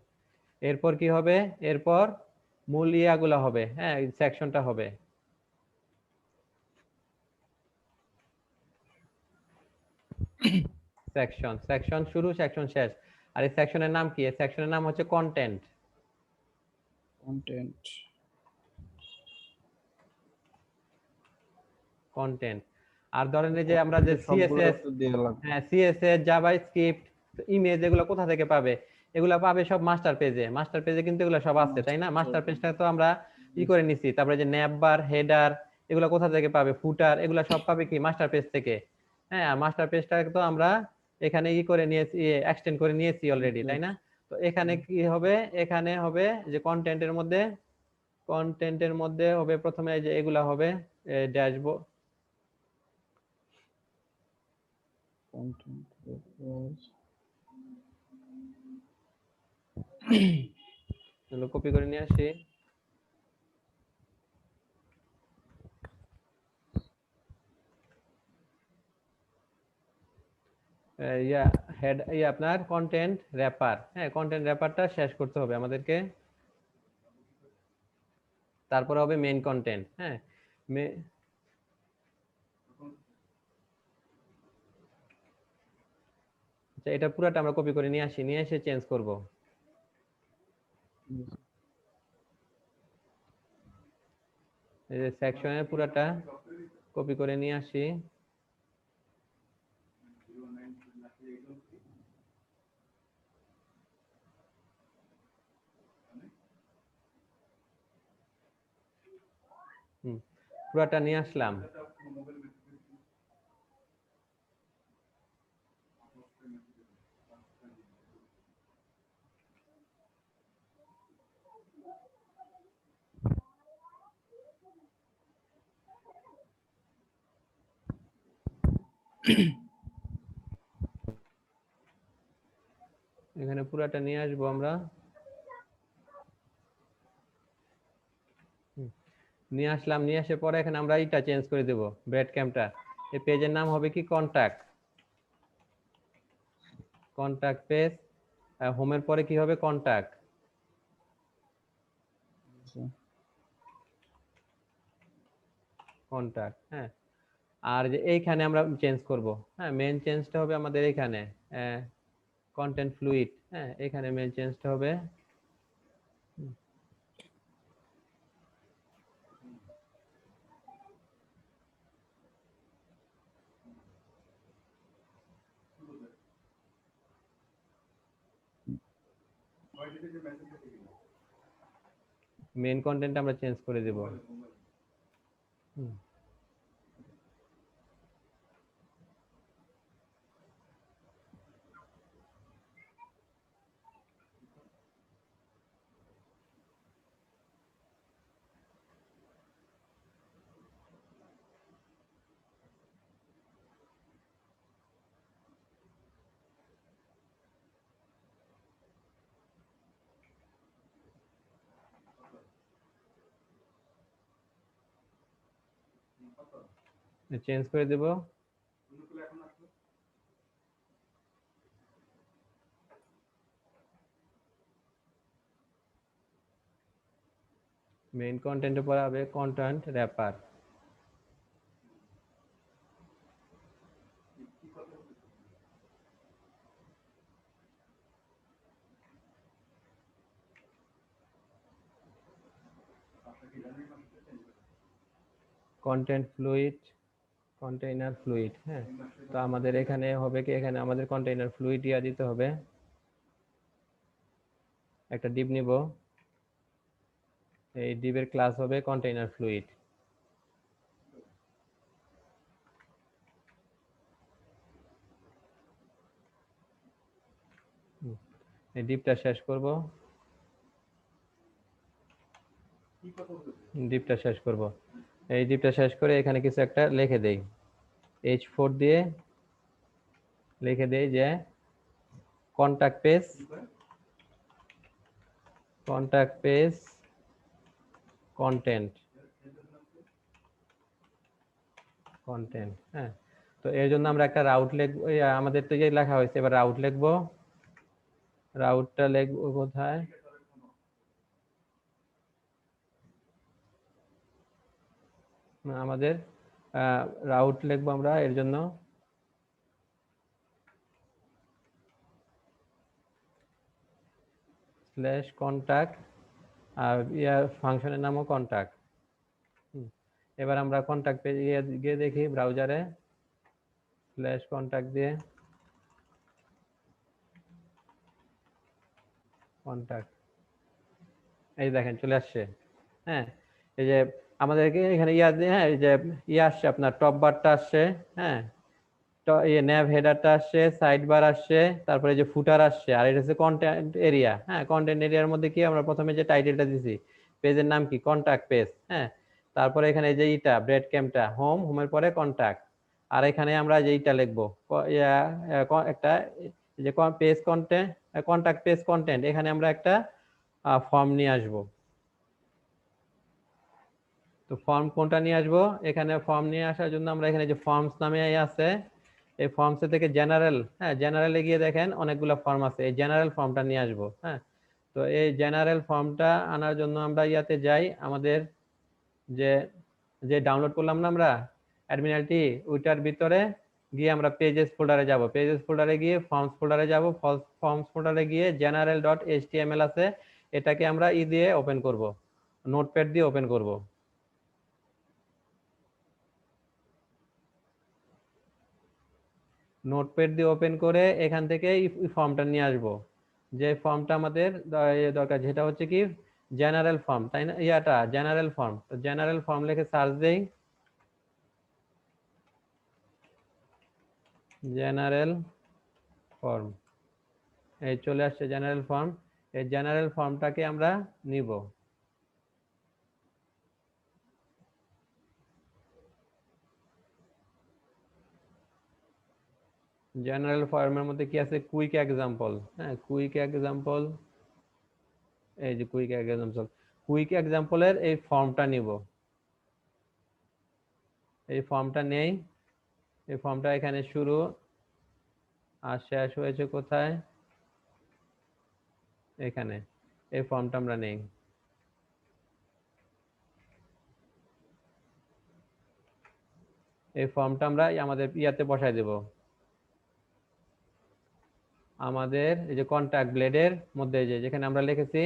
Speaker 1: এরপর কি হবে, এরপর মূল ইয়াগুলো হবে। হ্যাঁ, এই সেকশনটা হবে সেকশন, সেকশন শুরু, সেকশন শেষ। আর এই সেকশনের নাম কি, এই সেকশনের নাম হচ্ছে কন্টেন্ট,
Speaker 4: কন্টেন্ট।
Speaker 1: কন্টেন্ট। আর ধরেন এই যে আমরা যে
Speaker 4: সবগুলো
Speaker 1: সিএসএস,
Speaker 4: তো দিয়ে লাগবে।
Speaker 1: হ্যাঁ সিএসএস, জাভাস্ক্রিপ্ট, ইমেজ, এগুলো কোথা থেকে পাবে, এগুলা পাবে সব মাস্টার পেজে। মাস্টার পেজে কিন্তু এগুলো সব আছে, তাই না? মাস্টার পেজটা তো আমরা ই করে নিছি। তারপরে যে ন্যাববার, হেডার, এগুলো কোথা থেকে পাবে, ফুটার, এগুলো সব পাবে কি মাস্টার পেজ থেকে। হ্যাঁ, আর মাস্টার পেজটা তো আমরা এখানে ই করে নিয়েছি, এক্সটেন্ড করে নিয়েছি অলরেডি, তাই না? তো এখানে কি হবে, এখানে হবে যে কন্টেন্টের মধ্যে কন্টেন্টের মধ্যে হবে প্রথমে এই যে এগুলা হবে ড্যাশবোর্ড,
Speaker 4: content reference
Speaker 1: এগুলো কপি করে নিয়ে আসি। ইয়া হেড ইয়া আপনার কন্টেন্ট র্যাপার, হ্যাঁ কন্টেন্ট র্যাপারটা শেষ করতে হবে আমাদেরকে। তারপরে হবে মেইন কন্টেন্ট, হ্যাঁ আচ্ছা এটা পুরোটা আমরা কপি করে নিয়ে আসি, নিয়ে এসে চেঞ্জ করব। এই যে সেকশনের পুরোটা কপি করে নিয়ে আসি। পুরোটা নিয়ে আসলাম। এখানে পুরাটা নিয়ে আসবো আমরা। নিয়ে আসলাম, নিয়ে আসার পরে এখানে আমরা এটা চেঞ্জ করে দেব, ব্রেড ক্যাম্পটা। এই পেজের নাম হবে কি কন্টাক্ট, কন্টাক্ট পেজ। হোমের পরে কি হবে কন্টাক্ট, কন্টাক্ট, হ্যাঁ। আর যে এইখানে আমরা চেঞ্জ করব, হ্যাঁ মেইন চেঞ্জটা হবে আমাদের এখানে কন্টেন্ট ফ্লুইড, হ্যাঁ এখানে মেইন চেঞ্জটা হবে। মেইন কন্টেন্ট আমরা চেঞ্জ করে দেব। চেঞ্জ করে দেব। মেইন কন্টেন্টের পরে হবে content wrapper. Content fluid, container fluid, হ্যাঁ। তো আমাদের এখানে হবে কি, এখানে আমাদের কন্টেইনার ফ্লুইড ইয়া দিতে হবে। একটা ডিভ নিব, এই ডিভের ক্লাস হবে কন্টেইনার ফ্লুইড। এই ডিভটা শেষ করব, ডিভটা শেষ করব। এই ডিভটা শেষ করে এখানে কিছু একটা লিখে দেই, H4 দিয়ে লিখে দেই যে contact page, contact page content, content, হ্যাঁ। তো এর জন্য আমরা একটা রাউট লিখব, আমাদের তো যে লেখা হয়েছে, এবার রাউট লিখব। রাউটটা লিখব কোথায়, আমাদের রাউট লিখবো আমরা এর জন্য স্ল্যাশ কন্টাক্ট, আর ইয়ার ফাংশনের নামও কন্টাক্ট। এবার আমরা কন্টাক্ট পেজে গিয়ে দেখি ব্রাউজারে স্ল্যাশ কন্টাক্ট দিয়ে কন্টাক্ট, এই দেখেন চলে আসছে, হ্যাঁ। এই যে আমাদেরকে এখানে ইয়া দিয়ে, হ্যাঁ এই যে ইয়ে আসছে আপনার টপ বারটা আসছে, হ্যাঁ ন্যাভ হেডারটা আসছে, সাইড বার আসছে, তারপরে যে ফুটার আসছে, আর এটা হচ্ছে কন্টেন্ট এরিয়া, হ্যাঁ কন্টেন্ট এরিয়ার মধ্যে কি আমরা প্রথমে যে টাইটেলটা দিছি পেজের নাম কি কন্টাক্ট পেজ, হ্যাঁ। তারপরে এখানে যে ইটা ব্রেড ক্যাম্পটা হোমের পরে কন্টাক্ট, আর এখানে আমরা যে ইটা লিখবো একটা যে page content contact page content, এখানে আমরা একটা ফর্ম নিয়ে আসবো। তো ফর্ম কোনটা নিয়ে আসবো, এখানে ফর্ম নিয়ে আসার জন্য আমরা এখানে যে ফর্মস নামে আছে এই ফর্মস থেকে জেনারেল, হ্যাঁ জেনারেলে গিয়ে দেখেন অনেকগুলো ফর্ম আছে, এই জেনারেল ফর্মটা নিয়ে আসবো, হ্যাঁ। তো এই জেনারেল ফর্মটা আনার জন্য আমরা ইয়াতে যাই, আমাদের যে যে ডাউনলোড করলাম না আমরা অ্যাডমিনালটি, ওইটার ভিতরে গিয়ে আমরা পেজেস ফোল্ডারে যাব, পেজেস ফোল্ডারে গিয়ে ফর্মস ফোল্ডারে যাব, ফর্মস ফোল্ডারে গিয়ে general.html আছে, এটাকে আমরা দিয়ে ওপেন করব, নোটপ্যাড দিয়ে ওপেন করব। নোটপ্যাড দিয়ে ওপেন করে এখান থেকে এই ফর্মটা নিয়ে আসব, যে ফর্মটা আমাদের দরকার, যেটা হচ্ছে কি জেনারেল ফর্ম, তাই না, ইয়াটা জেনারেল ফর্ম। তো জেনারেল ফর্ম লিখে সার্চ দেই, জেনারেল ফর্ম, এই চলে আসছে জেনারেল ফর্ম। এই জেনারেল ফর্মটাকে আমরা নিব, জেনারেল ফর্মের মধ্যে কি আছে কুইক এক্সাম্পল, হ্যাঁ কুইক এক্সাম্পল, এই যে কুইক এক্সাম্পল, কুইক এক্সাম্পলের এই ফর্মটা নিব, এই ফর্মটা নেই, এই ফর্মটা এখানে শুরু আর শেষ হয়েছে কোথায়, এখানে, এই ফর্মটা আমরা নেই। এই ফর্মটা আমরা আমাদের ইয়াতে বসাই দেব, আমাদের এই যে কন্টাক্ট ব্লেডের মধ্যে যে যেখানে আমরা লিখেছি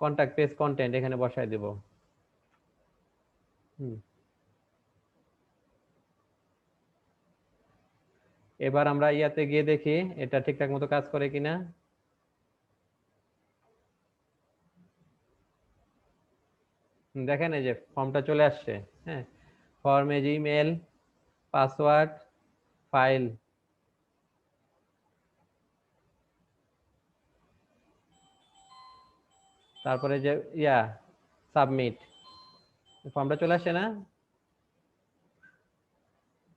Speaker 1: কন্টাক্ট পেজ কন্টেন্ট, এখানে বসাই দেব। এবার আমরা ইয়াতে গিয়ে দেখি এটা ঠিকঠাক মতো কাজ করে কিনা। দেখেন এই যে ফর্মটা চলে আসছে, হ্যাঁ ফর্মে যে ইমেল, পাসওয়ার্ড, ফাইল, তারপরে যে সাবমিট, ফর্মটা চলে আসে না।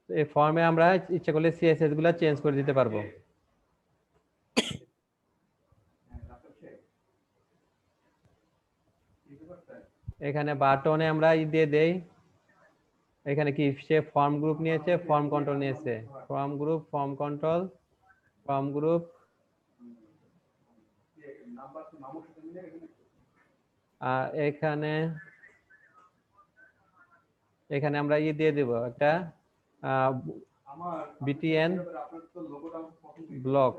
Speaker 1: এই ফর্মে আমরা ইচ্ছা করলে সিএসএস গুলা চেঞ্জ করে দিতে পারবো। এখানে বাটনে আমরা দিয়ে দেই, এখানে কি সে ফর্ম গ্রুপ নিয়েছে, ফর্ম কন্ট্রোল নিয়েছে, form group, form control, form group, আর এখানে এখানে আমরা দিয়ে দেব একটা বিটিএন ব্লক,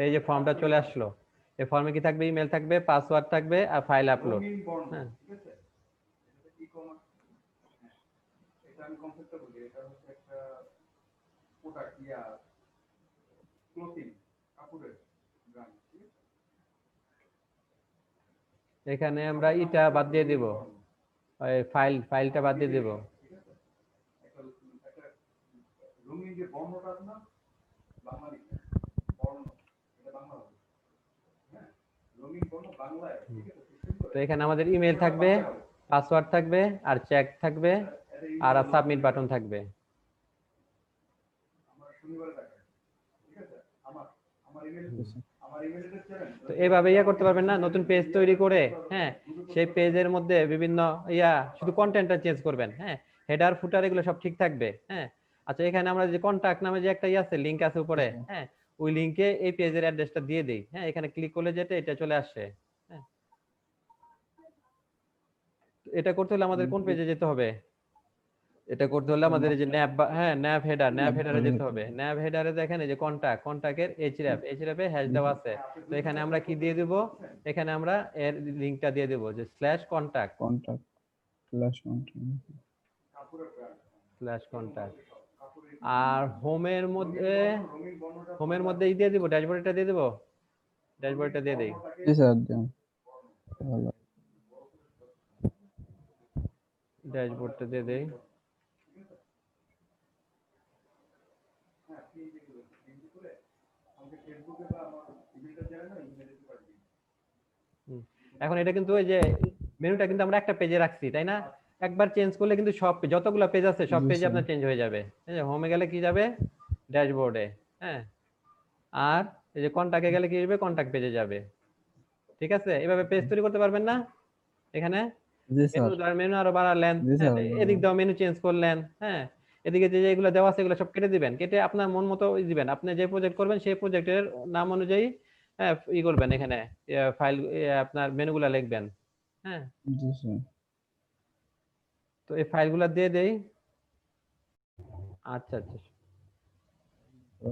Speaker 1: এই যে ফর্মটা চলে আসলো, এই ফর্মে কি থাকবে, ইমেল থাকবে, পাসওয়ার্ড থাকবে আর ফাইল আপলোড, হ্যাঁ এখানে আমরা ইটা বাদ দিয়ে দিব, ফাইলটা বাদ দিয়ে দিব। তো এখানে আমাদের ইমেল থাকবে, পাসওয়ার্ড থাকবে আর চেক থাকবে আর সাবমিট বাটন থাকবে। তো এইভাবে করতে পারবেন না, নতুন পেজ তৈরি করে, হ্যাঁ সেই পেজের মধ্যে বিভিন্ন শুধু কন্টেন্টটা চেঞ্জ করবেন, হ্যাঁ হেডার ফুটার এগুলো সব ঠিক থাকবে, হ্যাঁ। আচ্ছা এখানে আমরা যে কন্টাক্ট নামে যে একটা আছে, লিংক আছে উপরে, হ্যাঁ ওই লিংকে এই পেজের অ্যাড্রেসটা দিয়ে দেই, হ্যাঁ এখানে ক্লিক করলে যেটা এটা চলে আসে, হ্যাঁ। এটা করতে হলে আমাদের কোন পেজে যেতে হবে, এটা করতে হলে আমাদের এই যে ন্যাভ হেডারে যেতে হবে। ন্যাভ হেডারে দেখেন এই যে কন্টাক্টের এইচরেফে হ্যাশ দেওয়া আছে। তো এখানে আমরা কি দিয়ে দেব, এখানে আমরা এর লিংকটা দিয়ে দেব যে /contact আর হোমের মধ্যে দিয়ে দিব, ড্যাশবোর্ডটা দিয়ে দেব, ড্যাশবোর্ডটা দিয়ে দেই।
Speaker 4: জি স্যার দেন, ভালো
Speaker 1: ড্যাশবোর্ডটা দিয়ে দেই। এখন এটা কিন্তু ওই যে মেনুটা কিন্তু আমরা একটা পেজে রাখছি, তাই না? একবার চেঞ্জ করলে কিন্তু সব যতগুলো পেজ আছে সব
Speaker 4: জি
Speaker 1: পেজে
Speaker 4: স্যার।
Speaker 1: আপনার চেঞ্জ হয়ে যাবে। এই যে হোমে গেলে কি যাবে? ড্যাশবোর্ডে। হ্যাঁ, আর এই যে কন্টাক্টে গেলে কি যাবে? কন্টাক্ট পেজে যাবে। ঠিক আছে? এভাবে পেজ তৈরি করতে পারবেন না? এখানে
Speaker 4: জি
Speaker 1: মেনু
Speaker 4: স্যার।
Speaker 1: মেনু আরো বাড়ালেন,
Speaker 4: জি
Speaker 1: হ্যাঁ,
Speaker 4: স্যার।
Speaker 1: এদিক দাও মেনু চেঞ্জ করলেন, হ্যাঁ, এদিকে যে যেগুলো দেওয়া আছে এগুলো সব কেটে দিবেন, কেটে আপনার মন মতো দিবেন। আপনি যে প্রজেক্ট করবেন সেই প্রজেক্টের নাম অনুযায়ী হ্যাঁ ই করবেন, এখানে ফাইল আপনার মেনুগুলা লিখবেন। হ্যাঁ,
Speaker 4: জি স্যার।
Speaker 1: তো এই ফাইলগুলা দিয়ে দেই। আচ্ছা আচ্ছা।